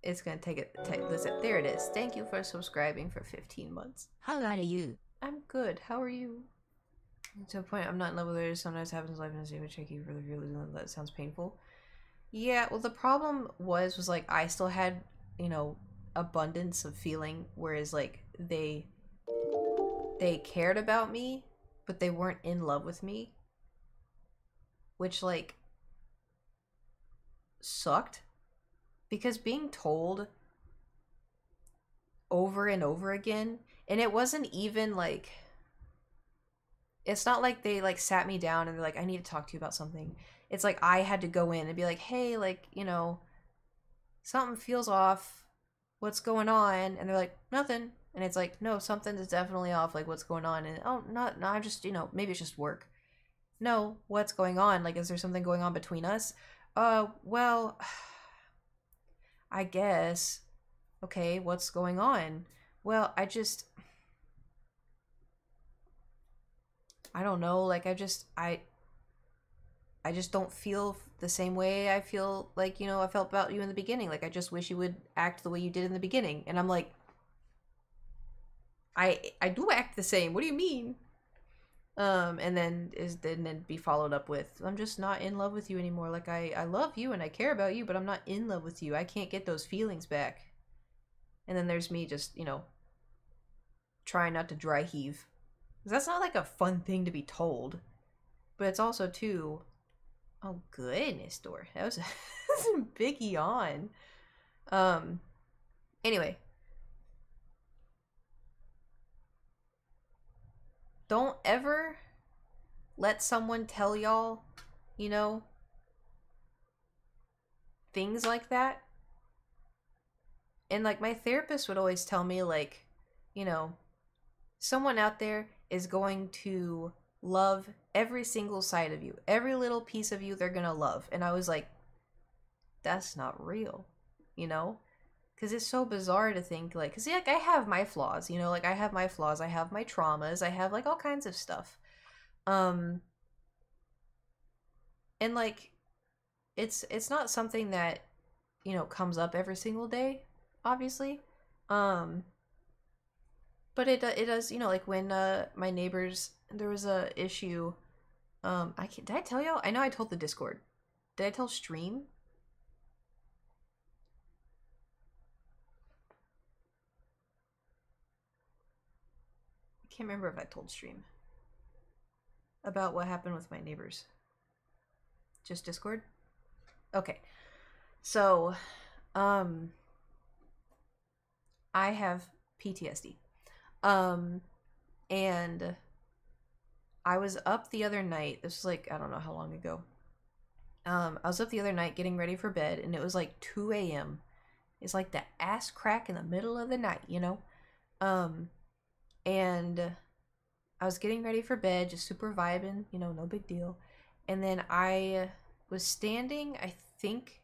It's gonna take it. Listen, there it is. Thank you for subscribing for 15 months. How are you? I'm good. How are you? To a point, I'm not in love with her. Sometimes happens in life and I check you for the feelings. That sounds painful. Yeah, well, the problem was like I still had, you know, abundance of feeling, whereas like they cared about me, but they weren't in love with me, which like sucked because being told over and over again, and it wasn't even like, it's not like they like sat me down and they're like, I need to talk to you about something. It's like I had to go in and be like, hey, like, you know, something feels off. What's going on? And they're like, nothing. And it's like, no, something is definitely off. Like, what's going on? And oh, no, I'm just, you know, maybe it's just work. No, what's going on? Like, is there something going on between us? Well, I guess. Okay, what's going on? Well, I don't know, like I just don't feel the same way I feel like, you know, I felt about you in the beginning. Like I just wish you would act the way you did in the beginning. And I'm like, I do act the same. What do you mean? And then be followed up with, I'm just not in love with you anymore. Like I love you and I care about you, but I'm not in love with you. I can't get those feelings back. And then there's me just, you know, trying not to dry heave. Because that's not like a fun thing to be told. But it's also too, oh goodness, door. That was a big yawn. Anyway. Don't ever let someone tell y'all, you know, things like that. And like my therapist would always tell me like, you know, someone out there is going to love every single side of you. Every little piece of you they're gonna love. And I was like, that's not real, you know? Because it's so bizarre to think, like, because, like, I have my flaws, you know? Like, I have my flaws, I have my traumas, I have, like, all kinds of stuff. And, like, it's not something that, you know, comes up every single day, obviously. But it does, you know, like, when, my neighbors, there was a issue, did I tell y'all? I know I told the Discord. Did I tell Stream? I can't remember if I told Stream about what happened with my neighbors. Just Discord? Okay. So, I have PTSD. And I was up the other night. This was like, I don't know how long ago. I was up the other night getting ready for bed, and it was like 2 a.m. It's like the ass crack in the middle of the night, you know? And I was getting ready for bed, just super vibing, you know, no big deal. And then I was standing, I think,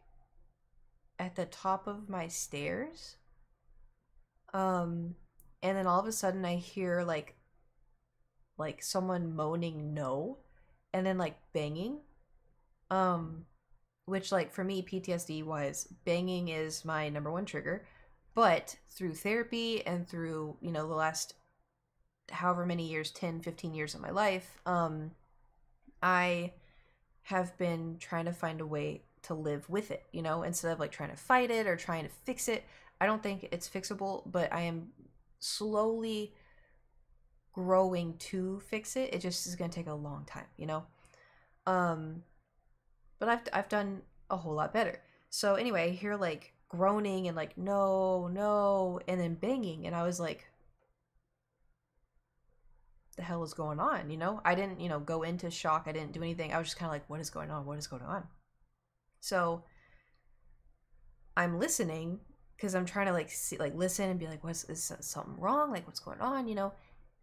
at the top of my stairs. And then all of a sudden I hear like someone moaning no, and then like banging. Which, like, for me, PTSD wise, banging is my number one trigger. But through therapy and through, you know, the last however many years, 10, 15 years of my life, I have been trying to find a way to live with it, you know, instead of like trying to fight it or trying to fix it. I don't think it's fixable, but I am slowly growing to fix it. It just is going to take a long time, you know? But I've done a whole lot better. So anyway, I hear like groaning and like no, no, and then banging, and I was like, the hell is going on, you know? I didn't, you know, go into shock. I didn't do anything. I was just kind of like, what is going on? What is going on? So I'm listening because I'm trying to like see, like listen and be like, is something wrong? Like, what's going on, you know?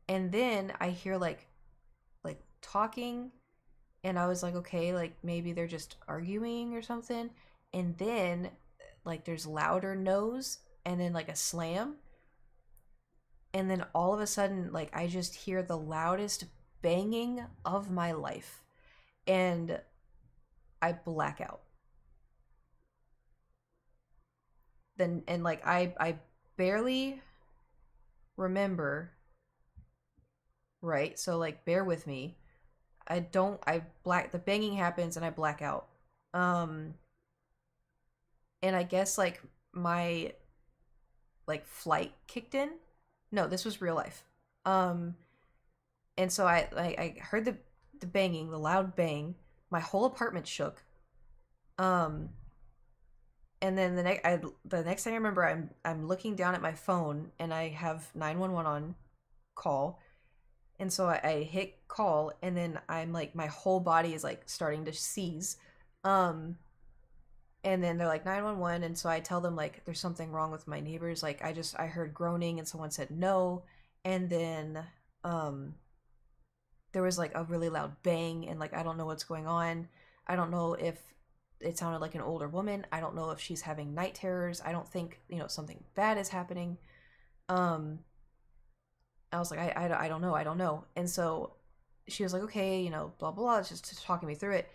And then I hear like talking, and I was like, okay, like maybe they're just arguing or something. And then like there's louder no's, and then like a slam. And then all of a sudden, like, I just hear the loudest banging of my life. And I black out. Then, and like, I barely remember, right? So, like, bear with me. The banging happens and I black out. And I guess, like, my, like, flight kicked in. No, this was real life. And so I heard the banging, the loud bang. My whole apartment shook. And then the next thing I remember, I'm looking down at my phone, and I have 911 on call. And so I hit call, and then I'm like, my whole body is like starting to seize. And then they're like 911, and so I tell them like there's something wrong with my neighbors. Like I heard groaning, and someone said no, and then there was like a really loud bang, and like I don't know what's going on. I don't know if it sounded like an older woman. I don't know if she's having night terrors. I don't think, you know, something bad is happening. I was like, I don't know. And so she was like, okay, you know, blah blah blah, just talking me through it.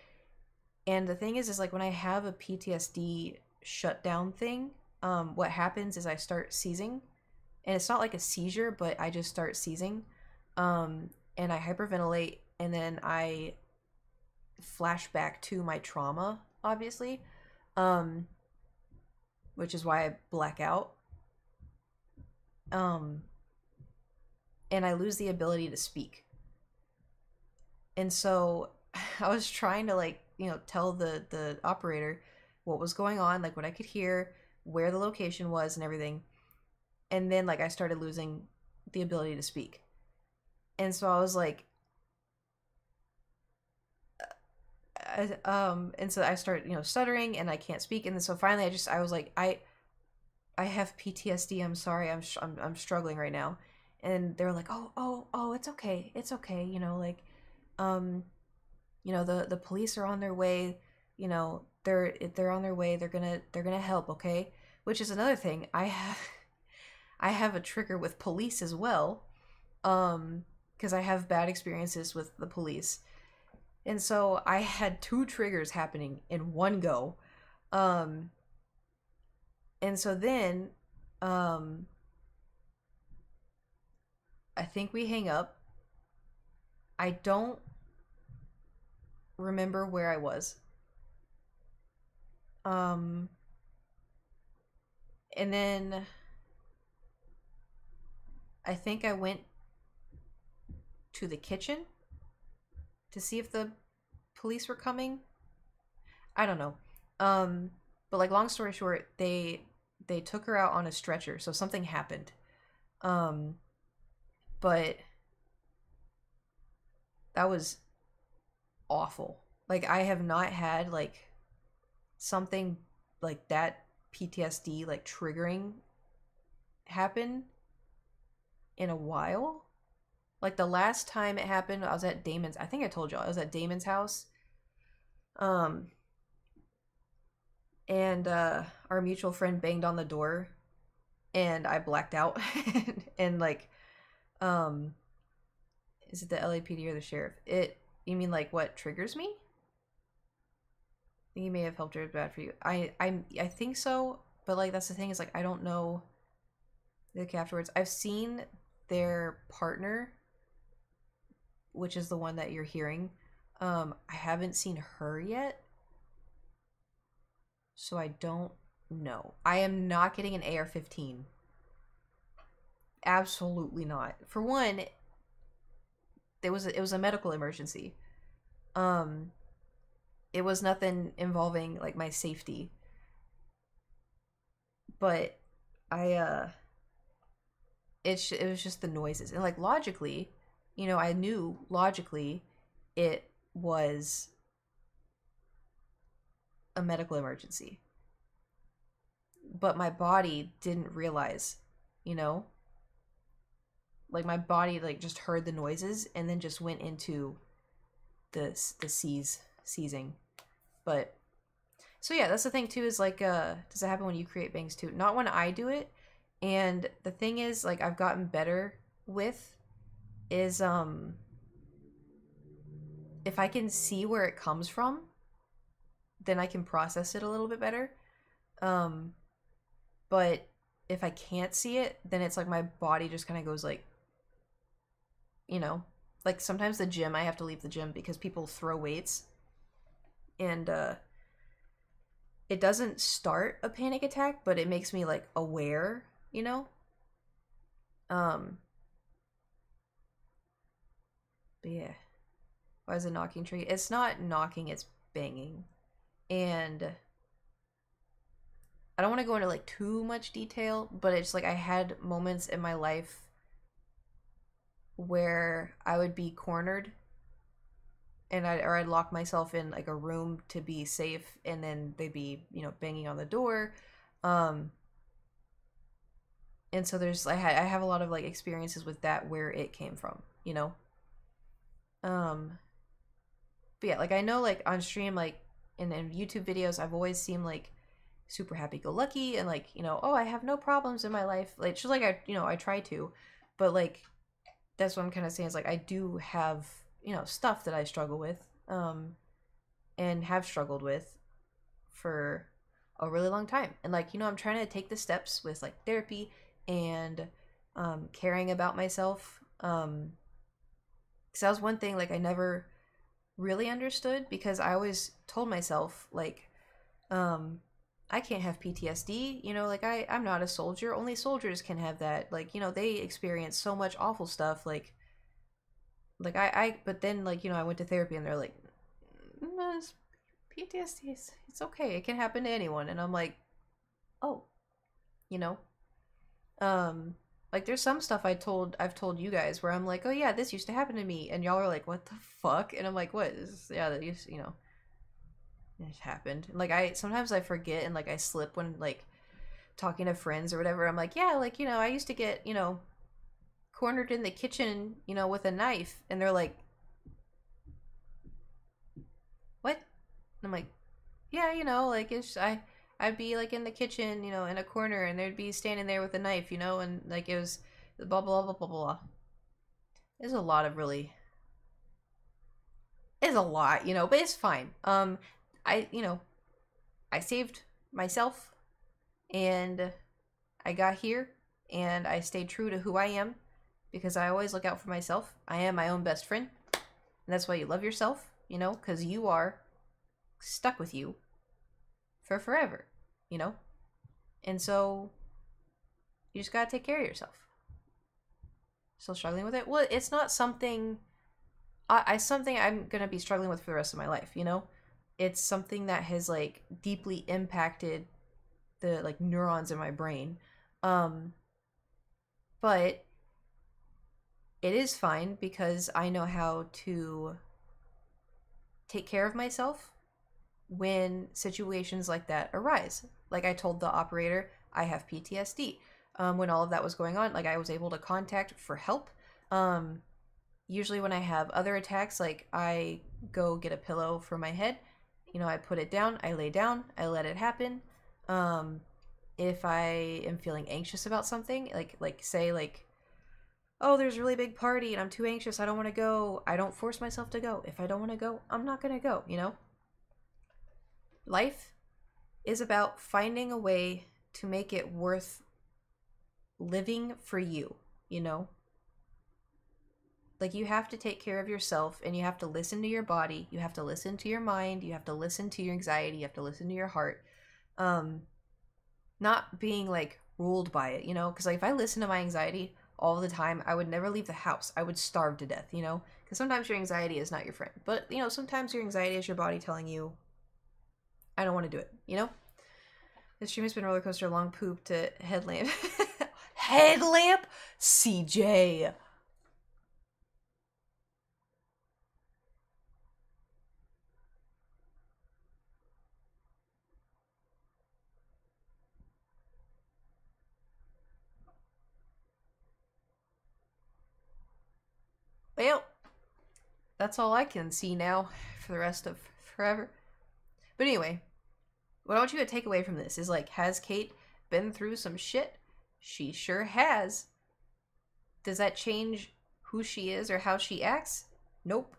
And the thing is like when I have a PTSD shutdown thing, what happens is I start seizing, and it's not like a seizure, but I just start seizing, and I hyperventilate, and then I flash back to my trauma, obviously, which is why I black out, and I lose the ability to speak. And so I was trying to like, you know, tell the operator what was going on, like what I could hear, where the location was, and everything. And then like I started losing the ability to speak. And so I was like, and so I start, you know, stuttering, and I can't speak. And then so finally I was like, I have PTSD. I'm sorry. I'm struggling right now. And they were like, oh, it's okay. It's okay. You know, like, you know, the police are on their way, you know, they're on their way, they're gonna help, okay? Which is another thing. I have a trigger with police as well, because I have bad experiences with the police. And so I had two triggers happening in one go. And so then I think we hang up. I don't remember where I was. And then I think I went to the kitchen to see if the police were coming. I don't know. But like long story short, they took her out on a stretcher, so something happened. But that was awful. Like I have not had like something like that PTSD like triggering happen in a while. Like the last time it happened, I was at Damon's. I think I told y'all I was at Damon's house. And our mutual friend banged on the door and I blacked out. And like is it the LAPD or the sheriff? You mean like what triggers me? I think he may have helped her. It's bad for you. I think so, but like that's the thing is like I don't know. Like afterwards, I've seen their partner, which is the one that you're hearing. I haven't seen her yet, so I don't know. I am not getting an AR-15. Absolutely not. For one, it was a medical emergency. It was nothing involving like my safety. But it was just the noises. And like logically, you know, I knew logically it was a medical emergency. But my body didn't realize, you know? Like my body like just heard the noises and then just went into the seizing. But so yeah, that's the thing too is like does it happen when you create bangs too? Not when I do it. And the thing is like I've gotten better with is if I can see where it comes from, then I can process it a little bit better. But if I can't see it, then it's like my body just kind of goes like, you know, like sometimes the gym, I have to leave the gym because people throw weights and it doesn't start a panic attack, but it makes me like aware, you know? But yeah. Why is it knocking tree? It's not knocking, it's banging. And I don't want to go into like too much detail, but it's like I had moments in my life where I would be cornered and I'd lock myself in like a room to be safe, and then they'd be, you know, banging on the door. And so I have a lot of like experiences with that where it came from, you know. But yeah, like I know like on stream, like in YouTube videos, I've always seemed like super happy-go-lucky and like, you know, oh, I have no problems in my life. Like just like I try to, but like that's what I'm kind of saying is like I do have, you know, stuff that I struggle with and have struggled with for a really long time. And like, you know, I'm trying to take the steps with like therapy and caring about myself. Because that was one thing like I never really understood, because I always told myself like I can't have PTSD, you know, like I'm not a soldier. Only soldiers can have that. Like, you know, they experience so much awful stuff. Like but then like, you know, I went to therapy and they're like, no, PTSD, it's okay. It can happen to anyone. And I'm like, oh, you know, like there's some stuff I've told you guys where I'm like, oh yeah, this used to happen to me. And y'all are like, what the fuck? And I'm like, what? Yeah, that used, you know, it happened. And like sometimes I forget and like I slip when like talking to friends or whatever. I'm like, yeah, like, you know, I used to get, you know, cornered in the kitchen, you know, with a knife. And they're like, I'm like, yeah, like I'd be like in the kitchen, in a corner, and they'd be standing there with a knife, and like it was blah blah blah blah blah. There's a lot of really, it's a lot, but it's fine. I I saved myself, and I got here, and I stayed true to who I am, because I always look out for myself. I am my own best friend, and that's why you love yourself, because you are stuck with you for forever, and so you just gotta take care of yourself. Still struggling with it? Well, it's not something something I'm gonna be struggling with for the rest of my life, It's something that has like deeply impacted the like neurons in my brain. But it is fine because I know how to take care of myself when situations like that arise. Like I told the operator, I have PTSD. When all of that was going on, like I was able to contact for help. Usually when I have other attacks, like I go get a pillow for my head. I put it down, I lay down, I let it happen. If I am feeling anxious about something, like say like, oh, there's a really big party and I'm too anxious, I don't want to go. I don't force myself to go. If I don't want to go, I'm not going to go, Life is about finding a way to make it worth living for you, Like you have to take care of yourself, and you have to listen to your body, you have to listen to your mind, you have to listen to your anxiety, you have to listen to your heart. Not being like ruled by it, because like if I listen to my anxiety all the time, I would never leave the house. I would starve to death, because sometimes your anxiety is not your friend, but sometimes your anxiety is your body telling you, I don't want to do it, This stream has been roller coaster, long poop to headlamp. Headlamp? CJ. Well, that's all I can see now for the rest of forever. But anyway, what I want you to take away from this is like, has Kate been through some shit? She sure has. Does that change who she is or how she acts? Nope.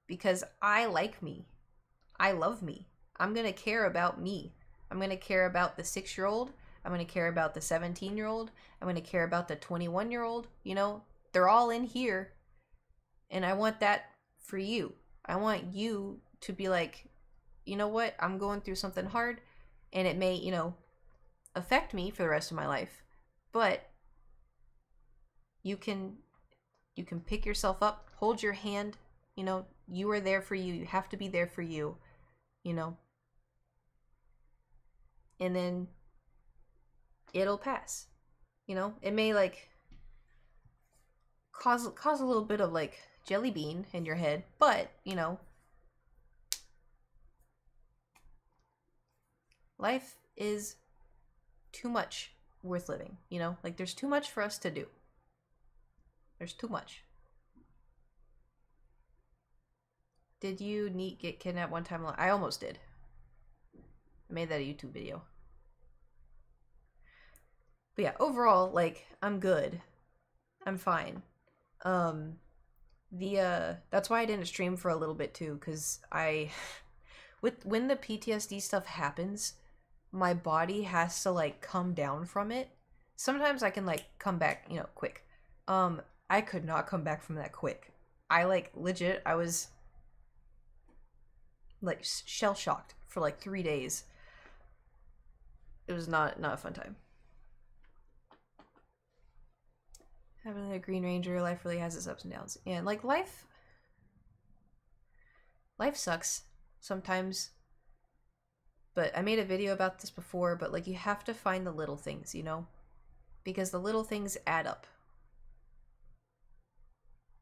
Because I like me. I love me. I'm going to care about me. I'm going to care about the 6-year-old. I'm going to care about the 17-year-old. I'm going to care about the 21-year-old. They're all in here. And I want that for you. I want you to be like, you know what? I'm going through something hard, and it may, affect me for the rest of my life. But you can pick yourself up, hold your hand, you are there for you. You have to be there for you, And then it'll pass. It may like cause a little bit of like jelly bean in your head, but life is too much worth living, like there's too much for us to do. There's too much. Did you get kidnapped one time? I almost did. I made that a YouTube video. But yeah, overall, like, I'm good. I'm fine. That's why I didn't stream for a little bit too, because when the PTSD stuff happens, my body has to like come down from it. Sometimes I can like come back, quick. I could not come back from that quick. I like legit, I was like shell shocked for like 3 days. It was not a fun time. Having a Green Ranger, life really has its ups and downs. And like life sucks sometimes. But I made a video about this before, but like you have to find the little things, Because the little things add up.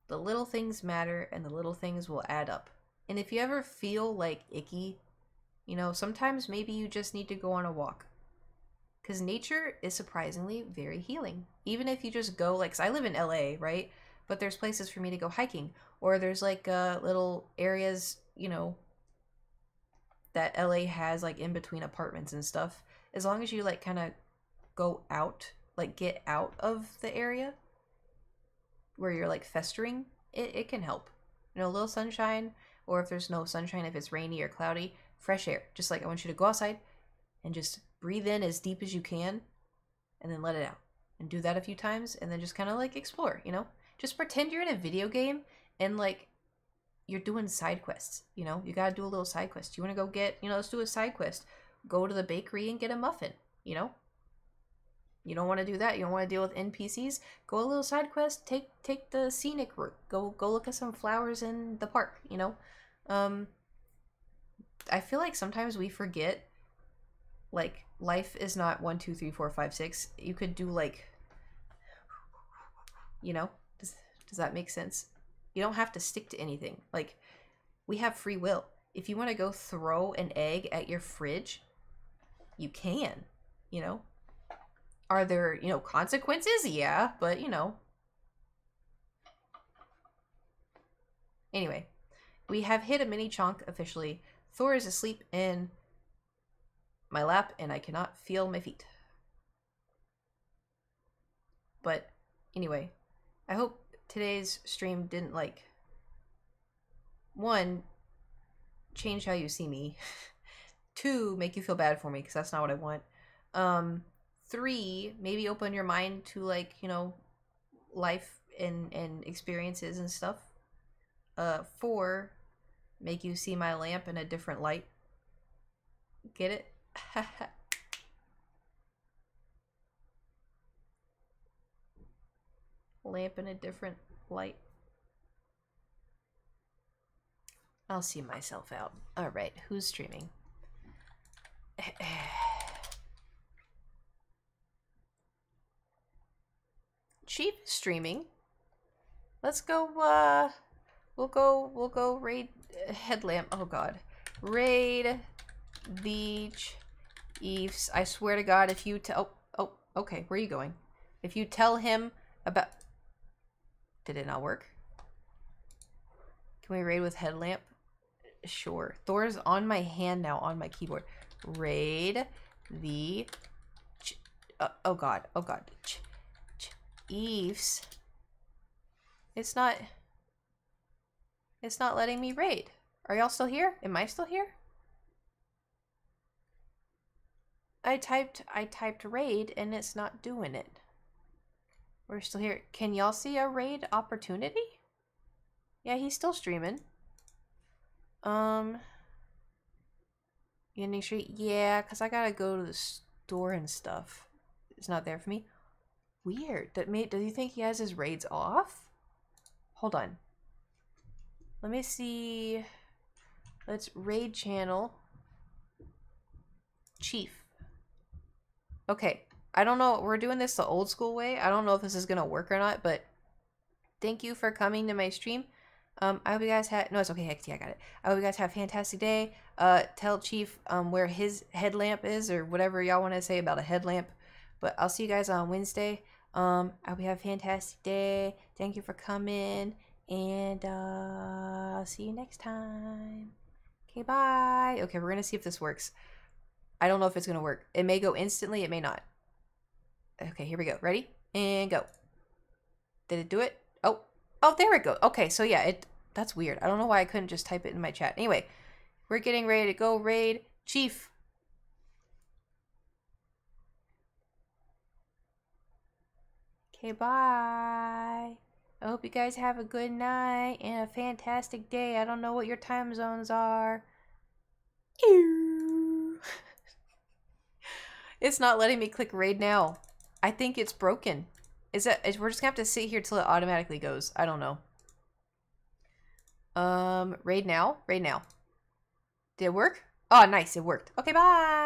The little things matter, and the little things will add up. And if you ever feel like icky, sometimes maybe you just need to go on a walk. Because nature is surprisingly very healing. Even if you just go, like, 'cause I live in LA, right? But there's places for me to go hiking. Or there's like little areas, that LA has, like, in between apartments and stuff. As long as you, like, kind of go out, like, get out of the area where you're, like, festering, it can help. You know, a little sunshine, or if there's no sunshine, if it's rainy or cloudy, fresh air. Just like, I want you to go outside and just breathe in as deep as you can and then let it out. And do that a few times and then just kind of, like, explore, you know? Just pretend you're in a video game and, like, you're doing side quests, you know? You gotta do a little side quest. You wanna go get, you know, let's do a side quest. Go to the bakery and get a muffin, you know? You don't want to do that. You don't want to deal with NPCs. Go a little side quest. Take the scenic route. Go look at some flowers in the park, you know? I feel like sometimes we forget, like, life is not 1, 2, 3, 4, 5, 6. You could do, like, you know? Does that make sense? You don't have to stick to anything. Like, we have free will. If you want to go throw an egg at your fridge, you can, you know? Are there, you know, consequences? Yeah, but, you know. Anyway, we have hit a mini chunk officially. Thor is asleep in my lap, and I cannot feel my feet. But, anyway, I hope today's stream didn't, like, 1, change how you see me. 2, make you feel bad for me, because that's not what I want. 3, maybe open your mind to, like, you know, life and experiences and stuff. 4, make you see my lamp in a different light. Get it? Lamp in a different light. I'll see myself out. Alright, who's streaming? Chief is streaming. Let's go, we'll go raid Headlamp. Oh god. Raid the Chiefs. I swear to god, if you tell... Oh, okay, where are you going? If you tell him about... Did it not work? Can we raid with Headlamp? Sure. Thor's on my hand now, on my keyboard. Raid the... oh god, oh god. Chiefs. It's not letting me raid. Are y'all still here? Am I still here? I typed raid and it's not doing it. We're still here. Can y'all see a raid opportunity? Yeah, he's still streaming. Union Street? Yeah, because I gotta go to the store and stuff. It's not there for me. Weird. Does he think he has his raids off? Hold on. Let me see. Let's raid channel. Chief. Okay. I don't know. We're doing this the old school way. I don't know if this is going to work or not, but thank you for coming to my stream. I hope you guys had... No, it's okay. Heck, yeah, I got it. I hope you guys have a fantastic day. Tell Chief where his headlamp is or whatever y'all want to say about a headlamp. But I'll see you guys on Wednesday. I hope you have a fantastic day. Thank you for coming. And I'll see you next time. Okay, bye. Okay, we're going to see if this works. I don't know if it's going to work. It may go instantly. It may not. Okay, here we go. Ready? And go. Did it do it? Oh, there we go. Okay, so yeah, that's weird. I don't know why I couldn't just type it in my chat. Anyway, we're getting ready to go raid Chief. Okay, bye. I hope you guys have a good night and a fantastic day. I don't know what your time zones are. It's not letting me click raid now. I think it's broken. We're just gonna have to sit here till it automatically goes. I don't know. Raid now? Raid now. Did it work? Oh, nice. It worked. Okay, bye.